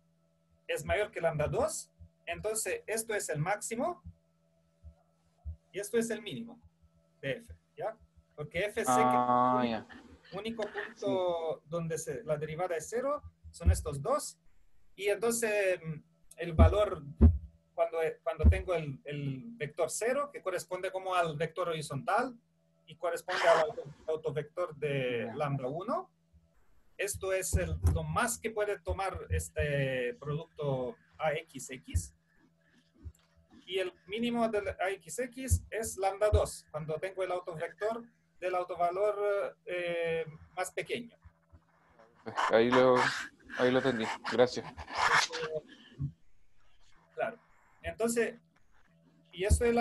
[SPEAKER 1] es mayor que lambda 2, entonces esto es el máximo y esto es el mínimo de f, ¿ya? Porque f sé que
[SPEAKER 2] Ya.
[SPEAKER 1] único punto donde la derivada es 0 son estos dos, y entonces el valor cuando tengo el vector 0, que corresponde como al vector horizontal y corresponde al autovector de lambda 1, esto es lo más que puede tomar este producto AXX, y el mínimo del AXX es lambda 2, cuando tengo el autovector del autovalor más pequeño.
[SPEAKER 2] Ahí lo entendí. Gracias.
[SPEAKER 1] Claro. Entonces, y eso es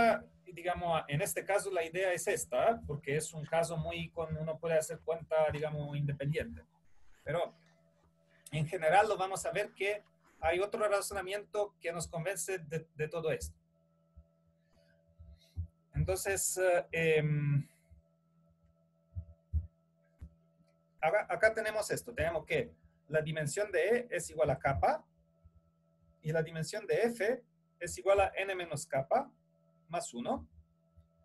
[SPEAKER 1] digamos, en este caso la idea es esta, porque es un caso uno puede hacer cuenta, digamos, independiente. Pero en general lo vamos a ver que hay otro razonamiento que nos convence de todo esto. Entonces, acá tenemos esto. Tenemos que la dimensión de E es igual a kappa y la dimensión de F es igual a n menos kappa más 1.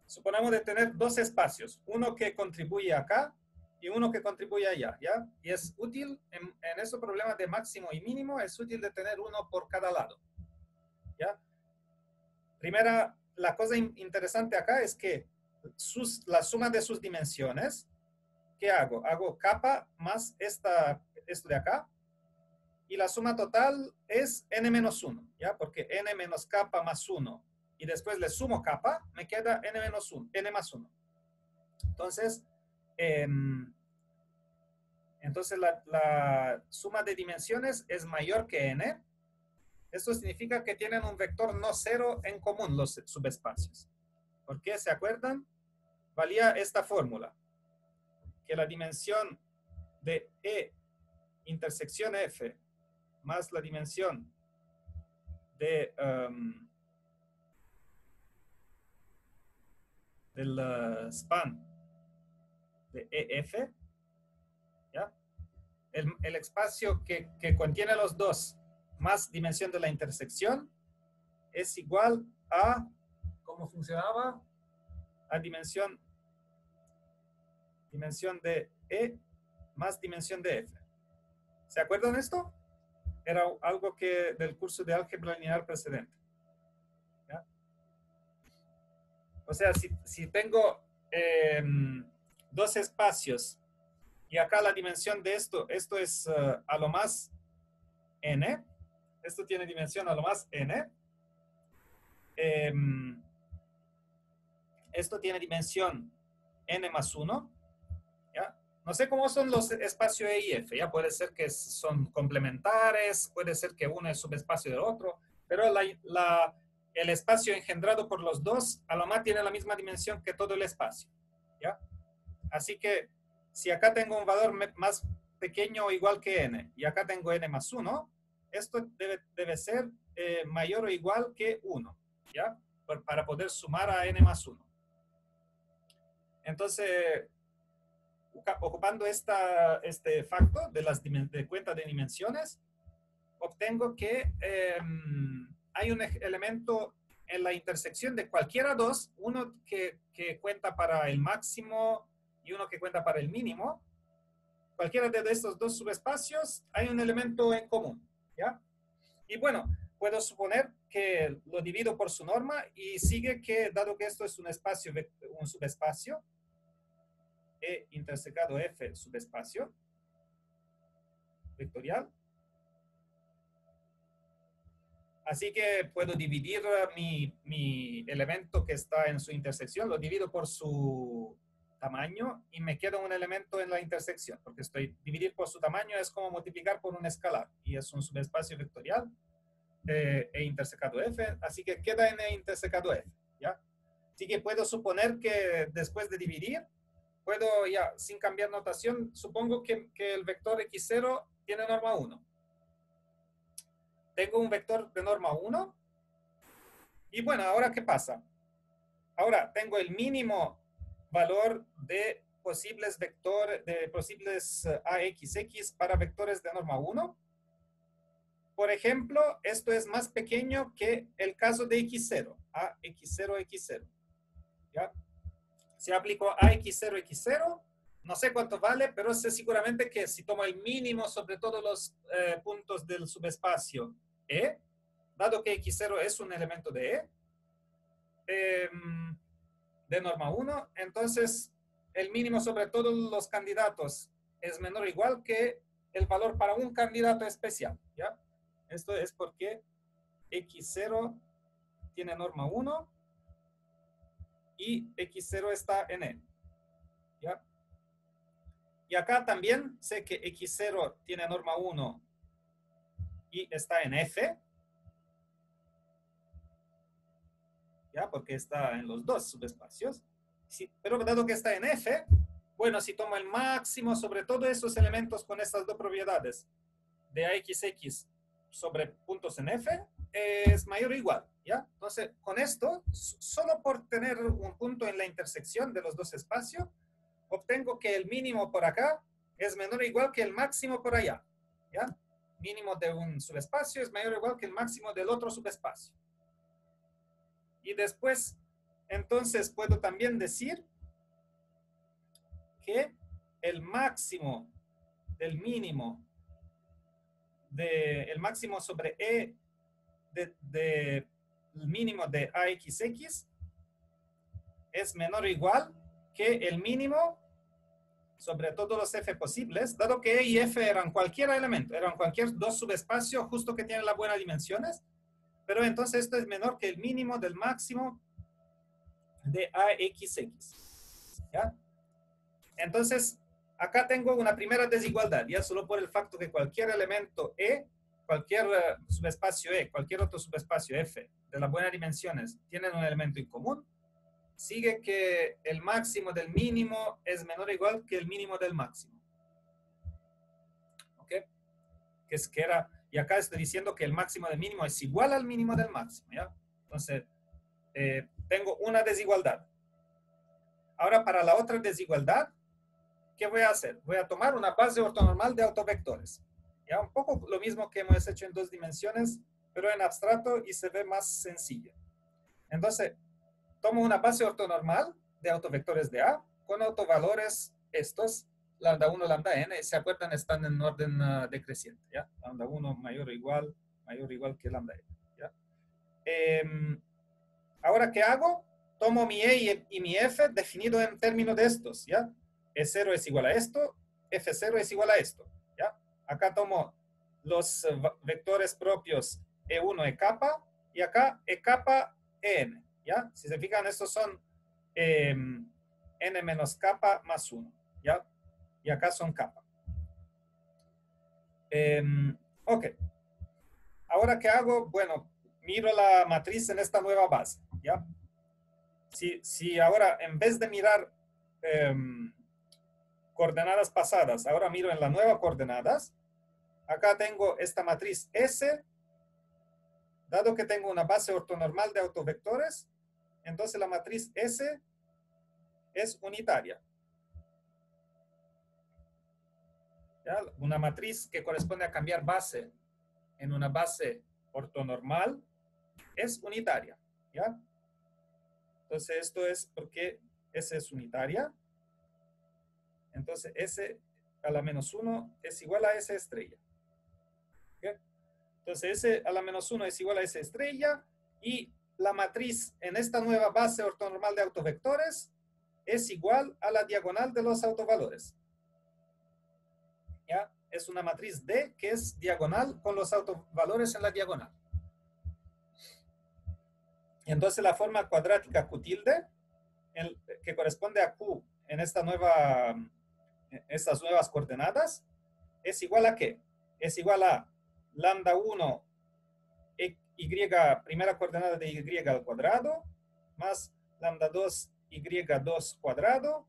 [SPEAKER 1] Suponemos de tener dos espacios, uno que contribuye acá y uno que contribuye allá, ¿ya? Y es útil, en esos problemas de máximo y mínimo, es útil de tener uno por cada lado, ¿ya? Primera, la cosa interesante acá es que la suma de sus dimensiones, ¿qué hago? Hago kappa más esto de acá, y la suma total es n menos 1, ¿ya? Porque n menos kappa más 1, y después le sumo kappa, me queda n menos 1, n más 1. Entonces, la suma de dimensiones es mayor que n. Esto significa que tienen un vector no cero en común los subespacios. ¿Por qué? ¿Se acuerdan? Valía esta fórmula, que la dimensión de E intersección F más la dimensión de, del span de EF, ¿ya? El espacio que contiene los dos más dimensión de la intersección es igual a, ¿cómo funcionaba? A dimensión de E más dimensión de F. ¿Se acuerdan de esto? Era algo del curso de álgebra lineal precedente. ¿Ya? O sea, si tengo dos espacios y acá la dimensión de esto es a lo más n, esto tiene dimensión a lo más n, esto tiene dimensión n más 1, ¿ya? No sé cómo son los espacios E y F, ya puede ser que son complementares, puede ser que uno es subespacio del otro, pero el espacio engendrado por los dos a lo más tiene la misma dimensión que todo el espacio, ¿ya? Así que si acá tengo un valor más pequeño o igual que n, y acá tengo n más 1, esto debe ser mayor o igual que 1, ¿ya? Para poder sumar a n más 1. Entonces, ocupando este factor de cuenta de dimensiones, obtengo que hay un elemento en la intersección de cualquiera dos, uno que cuenta para el máximo y uno que cuenta para el mínimo. Cualquiera de estos dos subespacios hay un elemento en común, ¿ya? Y bueno, puedo suponer que lo divido por su norma y sigue que, dado que esto es un subespacio, E intersecado F subespacio vectorial. Así que puedo dividir mi elemento que está en su intersección, lo divido por su tamaño y me queda un elemento en la intersección, porque dividir por su tamaño es como multiplicar por un escalar y es un subespacio vectorial E intersecado F, así que queda en E intersecado F, ¿ya? Así que puedo suponer que después de dividir, puedo ya, sin cambiar notación, supongo que el vector x0 tiene norma 1. Tengo un vector de norma 1. Y bueno, ¿ahora qué pasa? Ahora tengo el mínimo valor de posibles AXX para vectores de norma 1. Por ejemplo, esto es más pequeño que el caso de x0, AX0, x0. ¿Ya? Si aplico AX0, x0, no sé cuánto vale, pero sé seguramente que si tomo el mínimo sobre todos los puntos del subespacio E, dado que x0 es un elemento de E, de norma 1, entonces el mínimo sobre todos los candidatos es menor o igual que el valor para un candidato especial, ¿ya? Esto es porque x0 tiene norma 1 y x0 está en E. ¿Ya? Y acá también sé que x0 tiene norma 1 y está en F. ¿Ya? Porque está en los dos subespacios. Sí, pero dado que está en F, bueno, si tomo el máximo sobre todos esos elementos con estas dos propiedades de AXX sobre puntos en F, es mayor o igual, ¿ya? Entonces, con esto, solo por tener un punto en la intersección de los dos espacios, obtengo que el mínimo por acá es menor o igual que el máximo por allá, ¿ya? Mínimo de un subespacio es mayor o igual que el máximo del otro subespacio. Y después, entonces, puedo también decir que el máximo del mínimo el máximo sobre E el mínimo de AXX es menor o igual que el mínimo sobre todos los F posibles, dado que E y F eran cualquier elemento, eran cualquier dos subespacios justo que tienen las buenas dimensiones, pero entonces esto es menor que el mínimo del máximo de AXX. ¿Ya? Entonces, acá tengo una primera desigualdad, ya solo por el facto que cualquier elemento E, cualquier subespacio E, cualquier otro subespacio F de las buenas dimensiones tienen un elemento en común, sigue que el máximo del mínimo es menor o igual que el mínimo del máximo. ¿Ok? Y acá estoy diciendo que el máximo del mínimo es igual al mínimo del máximo, ¿ya? Entonces, tengo una desigualdad. Ahora, para la otra desigualdad, ¿qué voy a hacer? Voy a tomar una base ortonormal de autovectores. Ya un poco lo mismo que hemos hecho en dos dimensiones, pero en abstracto y se ve más sencillo. Entonces, tomo una base ortonormal de autovectores de A con autovalores estos, lambda 1, lambda n, ¿se acuerdan? Están en orden decreciente, ¿ya? Lambda 1 mayor o igual que lambda n, ¿ya? Ahora, ¿qué hago? Tomo mi E y mi F definido en términos de estos, ¿ya? E0 es igual a esto, F0 es igual a esto, ¿ya? Acá tomo los vectores propios E1, E kappa, y acá E kappa, En, ¿ya? Si se fijan, estos son N menos kappa más 1, ¿ya? Y acá son kappa. Ok. Ahora, ¿qué hago? Bueno, miro la matriz en esta nueva base, ¿ya? Si ahora, en vez de mirar coordenadas pasadas, ahora miro en las nuevas coordenadas, acá tengo esta matriz S, dado que tengo una base ortonormal de autovectores, entonces la matriz S es unitaria. ¿Ya? Una matriz que corresponde a cambiar base en una base ortonormal es unitaria, ¿ya? Entonces esto es porque S es unitaria. Entonces S a la menos 1 es igual a S estrella. ¿Okay? Entonces S a la menos 1 es igual a S estrella y la matriz en esta nueva base ortonormal de autovectores es igual a la diagonal de los autovalores. ¿Ya? Es una matriz D que es diagonal con los autovalores en la diagonal. Y entonces la forma cuadrática Q tilde, que corresponde a Q en estas nuevas coordenadas, es igual a ¿qué? Es igual a lambda 1 y primera coordenada de y al cuadrado, más lambda 2 y2 cuadrado,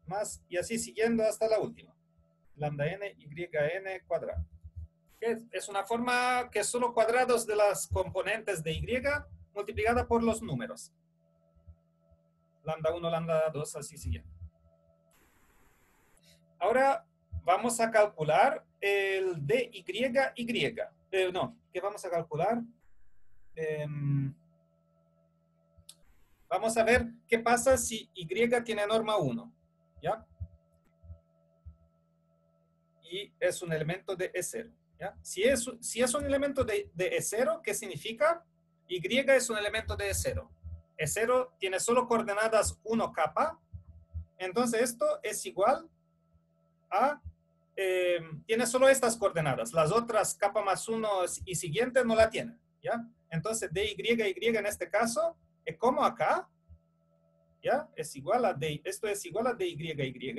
[SPEAKER 1] más, y así siguiendo hasta la última, lambda n yn cuadrado. Es una forma que es solo cuadrados de las componentes de y multiplicada por los números. Lambda 1, lambda 2, así siguiendo. Ahora vamos a calcular el dy, ¿qué vamos a calcular? Vamos a ver qué pasa si y tiene norma 1, ¿ya? Y es un elemento de E0, ¿ya? Si es un elemento de E0, ¿qué significa? Y es un elemento de E0. E0 tiene solo coordenadas 1 kappa, entonces esto es igual a, tiene solo estas coordenadas, las otras kappa más 1 y siguientes no la tienen, ¿ya? Entonces dy en este caso es como acá, ¿ya? Es igual a D, esto es igual a DYY,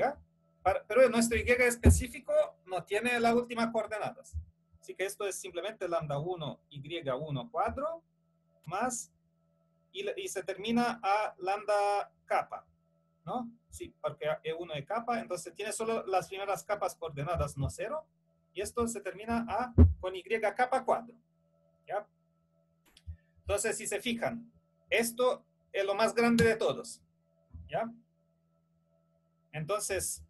[SPEAKER 1] pero nuestro Y específico no tiene la última coordenadas. Así que esto es simplemente lambda 1, Y1 cuadro, más, y se termina a lambda capa, ¿no? Sí, porque E1 es capa, entonces tiene solo las primeras capas coordenadas, no 0, y esto se termina a con Y capa 4, ¿ya? Entonces, si se fijan, esto es lo más grande de todos, ¿ya? Entonces,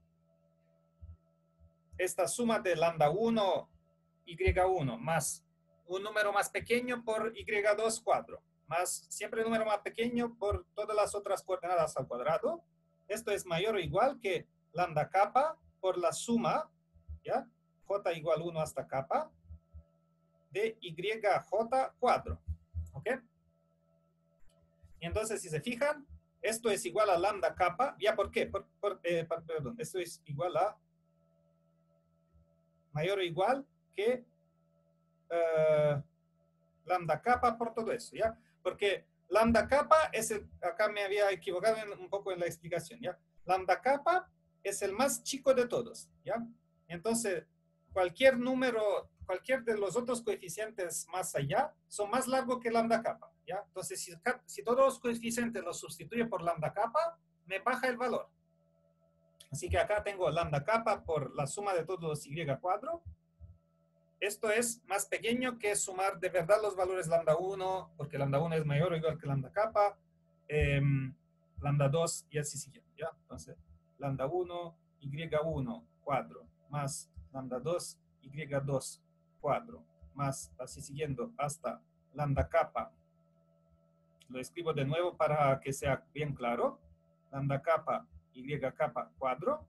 [SPEAKER 1] esta suma de lambda 1, Y1, más un número más pequeño por Y2 cuadro, más siempre un número más pequeño por todas las otras coordenadas al cuadrado, esto es mayor o igual que lambda capa por la suma, ¿ya? J igual 1 hasta capa, de YJ cuadro, ¿ok? Y entonces, si se fijan, esto es igual a lambda capa, ¿ya por qué? Perdón, esto es igual a mayor o igual que lambda capa por todo eso, ¿ya? Porque lambda capa es acá me había equivocado un poco en la explicación, ¿ya? Lambda capa es el más chico de todos, ¿ya? Entonces, cualquier número, cualquier de los otros coeficientes más allá, son más largos que lambda capa, ¿ya? Entonces, si todos los coeficientes los sustituye por lambda capa, me baja el valor. Así que acá tengo lambda capa por la suma de todos los y cuadro. Esto es más pequeño que sumar de verdad los valores lambda 1, porque lambda 1 es mayor o igual que lambda capa, lambda 2 y así siguiente, ¿ya? Entonces, lambda 1, Y1 cuadro, más lambda 2, Y2 cuadro, más así siguiendo hasta lambda capa. Lo escribo de nuevo para que sea bien claro. Lambda capa, Y capa cuadro.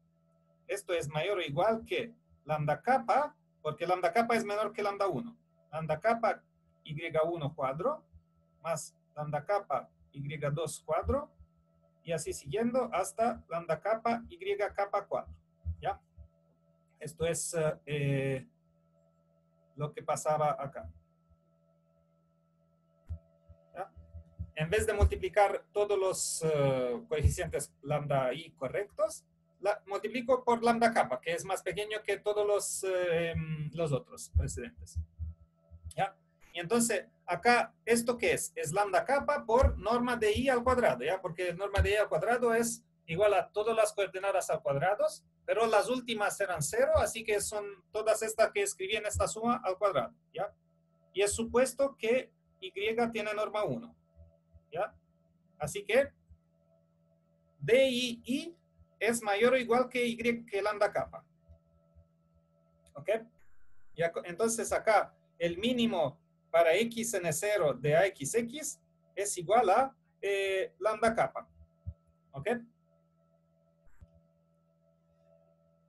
[SPEAKER 1] Esto es mayor o igual que lambda capa, porque lambda capa es menor que lambda 1. Lambda capa Y1 cuadro, más lambda capa Y2 cuadro, y así siguiendo hasta lambda capa Y capa cuadro, ¿ya? Esto es lo que pasaba acá. ¿Ya? En vez de multiplicar todos los coeficientes lambda i correctos, multiplico por lambda capa, que es más pequeño que todos los otros precedentes. ¿Ya? Y entonces, acá, ¿esto qué es? Es lambda capa por norma de i al cuadrado, ¿ya? Porque norma de i al cuadrado es igual a todas las coordenadas al cuadrado, pero las últimas eran 0, así que son todas estas que escribí en esta suma al cuadrado, ¿ya? Y es supuesto que y tiene norma 1, ¿ya? Así que DI es mayor o igual que Y que lambda capa. ¿Ok? Ya, entonces acá el mínimo para x n0 de AXX es igual a lambda capa. ¿Ok?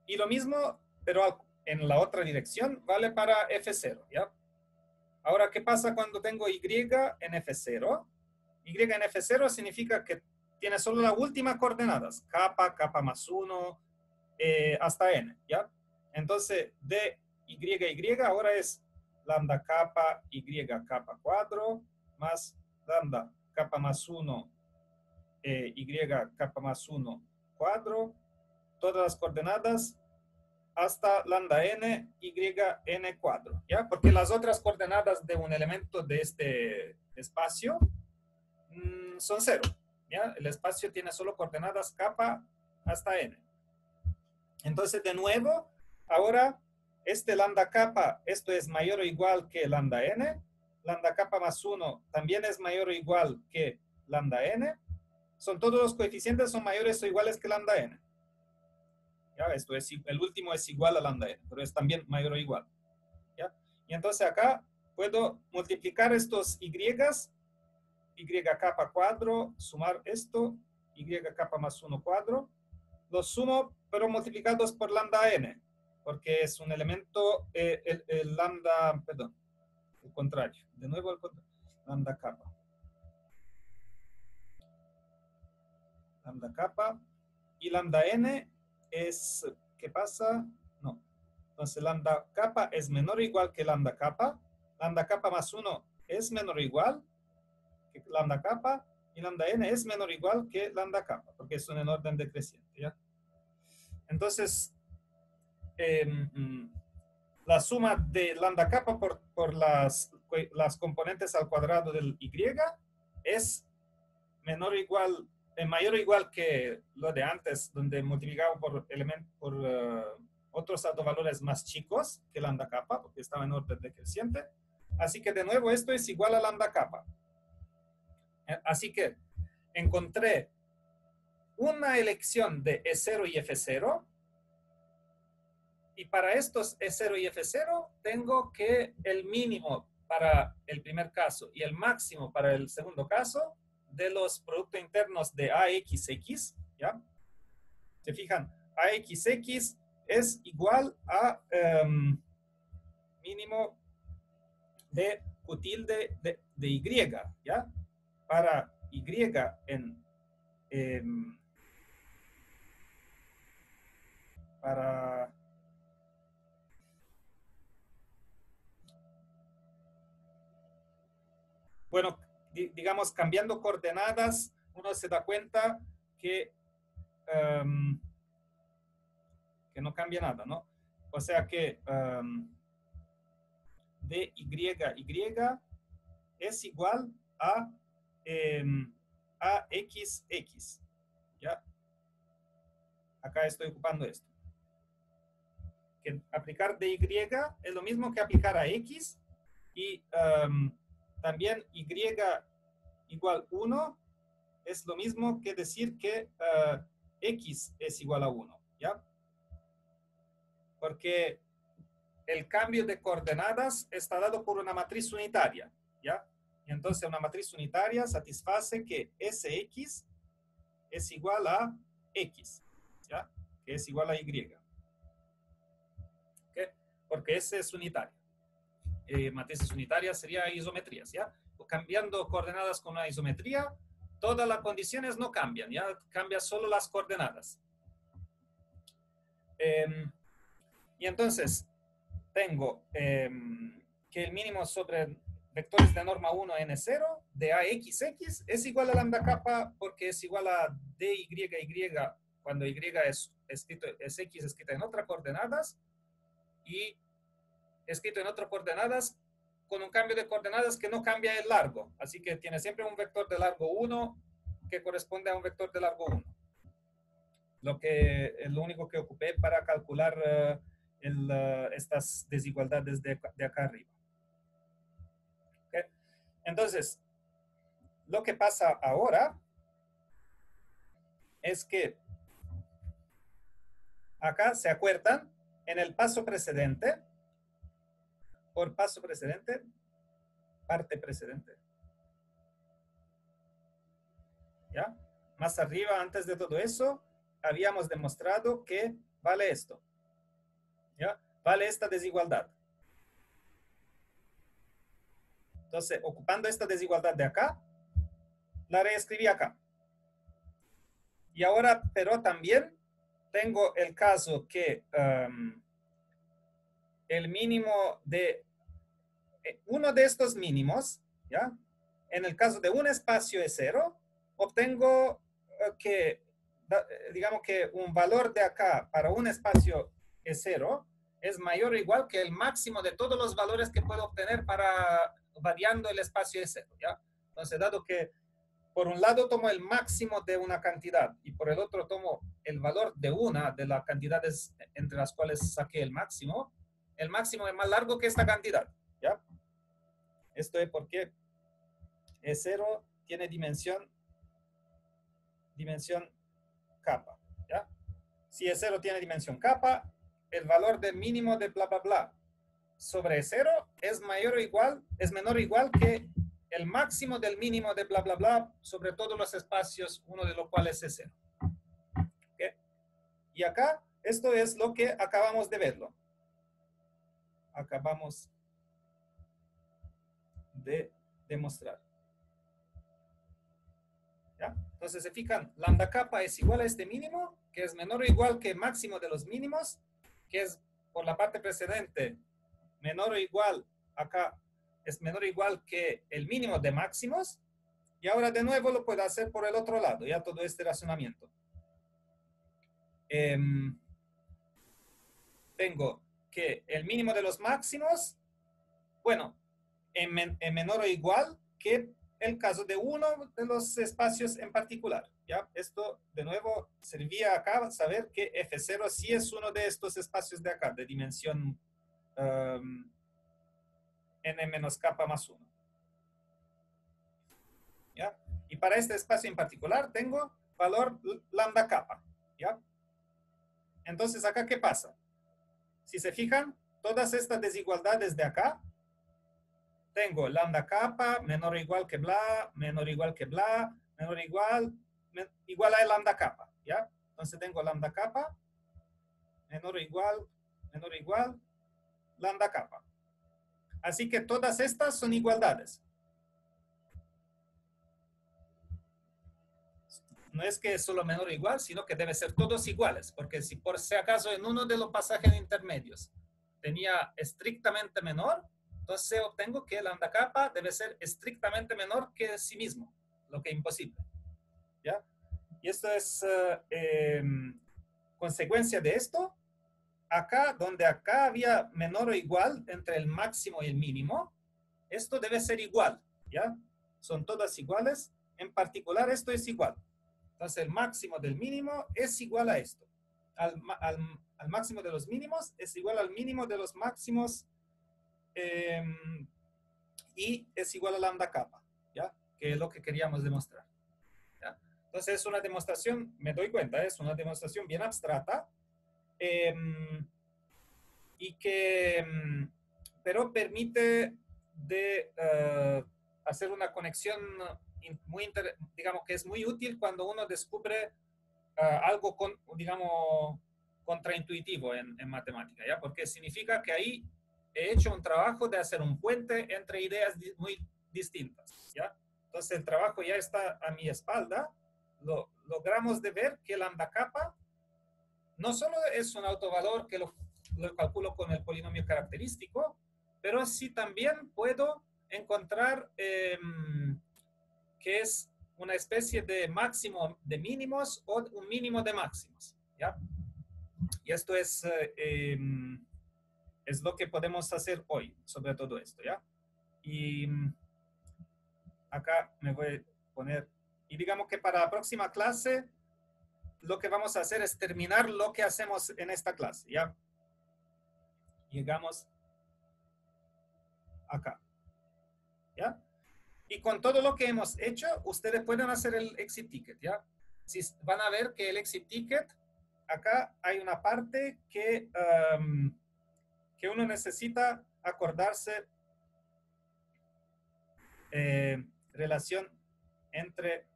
[SPEAKER 1] Y lo mismo, pero en la otra dirección, vale para F0, ¿ya? Ahora, ¿qué pasa cuando tengo Y en F0? Y en F0 significa que tiene solo las últimas coordenadas, capa, capa más 1, hasta n, ¿ya? Entonces, de y ahora es lambda capa y capa cuadro más lambda capa más 1 y capa más 1 cuadro, todas las coordenadas hasta lambda n y n cuadro, ¿ya? Porque las otras coordenadas de un elemento de este espacio son 0, ¿ya? El espacio tiene solo coordenadas capa hasta n. Entonces, de nuevo, ahora este lambda capa, esto es mayor o igual que lambda n. Lambda capa más 1 también es mayor o igual que lambda n. Son todos los coeficientes son mayores o iguales que lambda n. ¿Ya? Esto es, el último es igual a lambda n, pero es también mayor o igual. ¿Ya? Y entonces acá puedo multiplicar estos y capa cuadro, sumar esto, y capa más 1 cuadro, los sumo, pero multiplicados por lambda n, porque es un elemento, el lambda, perdón, el contrario, de nuevo el contrario, lambda capa, y lambda n es, ¿qué pasa? No, entonces lambda capa es menor o igual que lambda capa más 1 es menor o igual que lambda capa, y lambda n es menor o igual que lambda kappa, porque es en orden decreciente, ¿ya? Entonces, la suma de lambda kappa por las componentes al cuadrado del y es menor o igual, mayor o igual que lo de antes, donde multiplicaba por otros autovalores más chicos que lambda kappa, porque estaba en orden decreciente. Así que de nuevo esto es igual a lambda kappa. Así que encontré una elección de E0 y F0. Y para estos E0 y F0 tengo que el mínimo para el primer caso y el máximo para el segundo caso de los productos internos de AXX, ¿ya? Se fijan, AXX es igual a mínimo de Q tilde de Y, ¿ya? Para Y para bueno, digamos, cambiando coordenadas, uno se da cuenta que no cambia nada, ¿no? O sea que DYY es igual a AXX, ¿ya? Acá estoy ocupando esto. Que aplicar DY es lo mismo que aplicar a X y también Y igual 1 es lo mismo que decir que X es igual a 1, ¿ya? Porque el cambio de coordenadas está dado por una matriz unitaria, ¿ya? Y entonces una matriz unitaria satisface que SX es igual a X, ¿ya? Que es igual a Y. ¿Okay? Porque S es unitaria. Matrices unitarias serían isometrías, ¿ya? Cambiando coordenadas con una isometría, todas las condiciones no cambian, ¿ya? Cambian solo las coordenadas. Y entonces, tengo que el mínimo sobre vectores de norma 1 n0 de AXX es igual a lambda kappa porque es igual a DYY cuando Y es X escrita en otras coordenadas y escrito en otras coordenadas con un cambio de coordenadas que no cambia el largo. Así que tiene siempre un vector de largo 1 que corresponde a un vector de largo 1. Lo único que ocupé para calcular estas desigualdades de acá arriba. ¿Okay? Entonces, lo que pasa ahora es que acá se acuerdan en el paso precedente, por paso precedente, parte precedente. ¿Ya? Más arriba, antes de todo eso, habíamos demostrado que vale esto. ¿Ya? Vale esta desigualdad. Entonces, ocupando esta desigualdad de acá, la reescribí acá. Y ahora, pero también tengo el caso que el mínimo de uno de estos mínimos, ¿ya? En el caso de un espacio es 0, obtengo que, digamos que un valor de acá para un espacio es 0 es mayor o igual que el máximo de todos los valores que puedo obtener para variando el espacio es 0, ¿ya? Entonces, dado que por un lado tomo el máximo de una cantidad y por el otro tomo el valor de una de las cantidades entre las cuales saqué el máximo es más largo que esta cantidad, ¿ya? Esto es porque E0 tiene dimensión kappa, ¿ya? Si E0 tiene dimensión kappa, el valor del mínimo de bla, bla, bla sobre E0 es menor o igual que el máximo del mínimo de bla, bla, bla sobre todos los espacios, uno de los cuales es 0. ¿Okay? Y acá, esto es lo que acabamos de verlo. Acabamos de demostrar. ¿Ya? Entonces, se fijan, lambda kappa es igual a este mínimo, que es menor o igual que el máximo de los mínimos, que es por la parte precedente, menor o igual, acá es menor o igual que el mínimo de máximos, Y ahora de nuevo lo puedo hacer por el otro lado, ya todo este razonamiento. Tengo que el mínimo de los máximos, bueno, en menor o igual que el caso de uno de los espacios en particular. ¿Ya? Esto, de nuevo, servía acá saber que F0 sí es uno de estos espacios de acá, de dimensión n menos kappa más 1. ¿Ya? Y para este espacio en particular tengo valor lambda kappa. ¿Ya? Entonces, acá, ¿qué pasa? Si se fijan, todas estas desigualdades de acá, tengo lambda kappa menor o igual que bla, menor o igual que bla, menor o igual a lambda kappa, ¿ya? Entonces tengo lambda kappa menor o igual, lambda kappa. Así que todas estas son igualdades. No es que es solo menor o igual, sino que debe ser todos iguales, porque si por si acaso en uno de los pasajes intermedios tenía estrictamente menor, entonces obtengo que lambda kappa debe ser estrictamente menor que sí mismo, lo que es imposible. ¿Ya? Y esto es consecuencia de esto. Acá, donde acá había menor o igual entre el máximo y el mínimo, esto debe ser igual, ¿ya? Son todas iguales, en particular esto es igual. Entonces el máximo del mínimo es igual a esto. Al máximo de los mínimos es igual al mínimo de los máximos y es igual a lambda kappa, ¿ya? Que es lo que queríamos demostrar. ¿Ya? Entonces es una demostración, me doy cuenta, es una demostración bien abstrata, y que, pero permite de hacer una conexión muy, digamos que es muy útil cuando uno descubre algo, digamos, contraintuitivo en matemática, ¿ya? Porque significa que ahí he hecho un trabajo de hacer un puente entre ideas muy distintas, ¿ya? Entonces el trabajo ya está a mi espalda, logramos de ver que lambda kappa no solo es un autovalor que lo calculo con el polinomio característico, pero sí también puedo encontrar que es una especie de máximo de mínimos o un mínimo de máximos, ¿ya? Y esto es lo que podemos hacer hoy sobre todo esto, ¿ya? Y acá me voy a poner, y digamos que para la próxima clase lo que vamos a hacer es terminar lo que hacemos en esta clase, ¿ya? Llegamos acá, ¿ya? Y con todo lo que hemos hecho, ustedes pueden hacer el exit ticket, ¿ya? Si van a ver que el exit ticket, acá hay una parte que uno necesita acordarse relación entre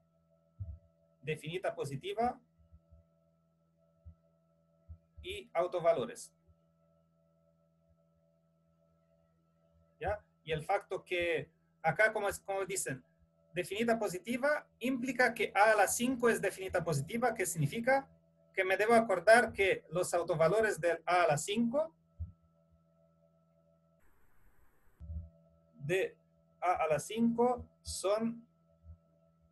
[SPEAKER 1] definita positiva y autovalores. ¿Ya? Y el facto que acá, como dicen, definita positiva implica que a la 5 es definita positiva, que significa que me debo acordar que los autovalores del a la 5 de a la 5 son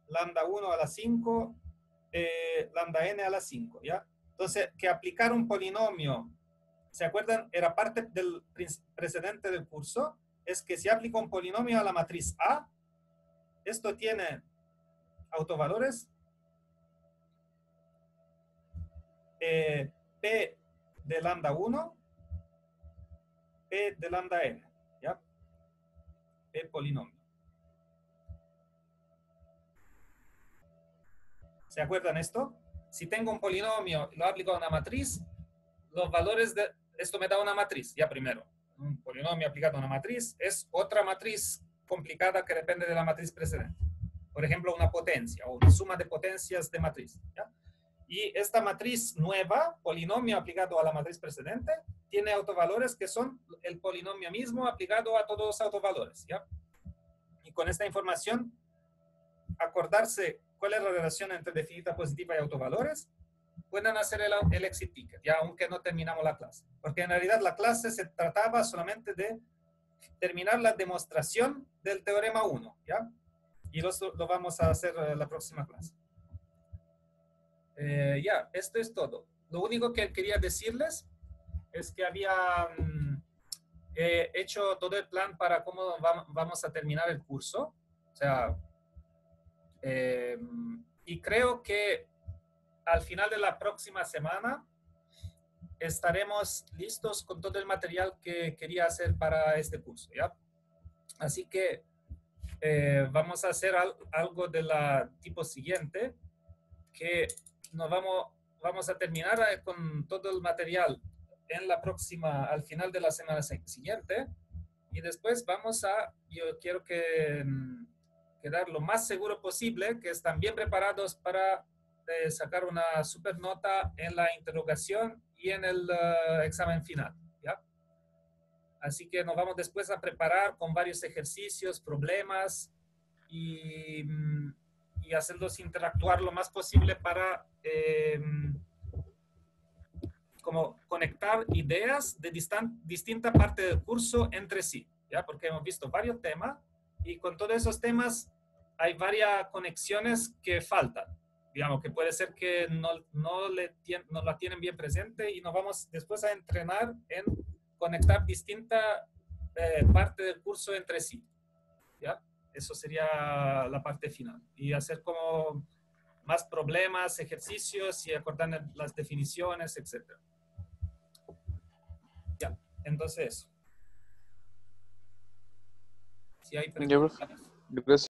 [SPEAKER 1] lambda 1 a la 5, lambda n a la 5, ¿ya? Entonces, que aplicar un polinomio, ¿se acuerdan? Era parte del precedente del curso, es que si aplico un polinomio a la matriz A, esto tiene autovalores P de lambda 1, P de lambda n, ¿ya? P polinomio. ¿Se acuerdan esto? Si tengo un polinomio y lo aplico a una matriz, los valores de esto me da una matriz, ya primero. Un polinomio aplicado a una matriz es otra matriz complicada que depende de la matriz precedente. Por ejemplo, una potencia o una suma de potencias de matriz, ¿ya? Y esta matriz nueva, polinomio aplicado a la matriz precedente, tiene autovalores que son el polinomio mismo aplicado a todos los autovalores, ¿ya? Y con esta información, acordarse cuál es la relación entre definita positiva y autovalores, pueden hacer el exit ticket, ya aunque no terminamos la clase. Porque en realidad la clase se trataba solamente de terminar la demostración del teorema 1, ¿ya? y lo vamos a hacer la próxima clase. Ya, esto es todo. Lo único que quería decirles es que había hecho todo el plan para cómo vamos a terminar el curso. O sea, y creo que al final de la próxima semana estaremos listos con todo el material que quería hacer para este curso, ¿ya? Así que vamos a hacer algo de la tipo siguiente, que nos vamos a terminar con todo el material en la próxima, al final de la semana siguiente, y después yo quiero quedar lo más seguro posible, que están bien preparados para sacar una super nota en la interrogación y en el examen final, ¿ya? Así que nos vamos después a preparar con varios ejercicios, problemas y hacerlos interactuar lo más posible para como conectar ideas de distinta parte del curso entre sí, ¿ya? Porque hemos visto varios temas y con todos esos temas hay varias conexiones que faltan. Digamos que puede ser que no la tienen bien presente y nos vamos después a entrenar en conectar distintas partes del curso entre sí, ¿ya? Eso sería la parte final. Y hacer como más problemas, ejercicios y acordar las definiciones, etc. Ya, entonces, si hay
[SPEAKER 2] Ya, profe.
[SPEAKER 1] preguntas.
[SPEAKER 2] Gracias.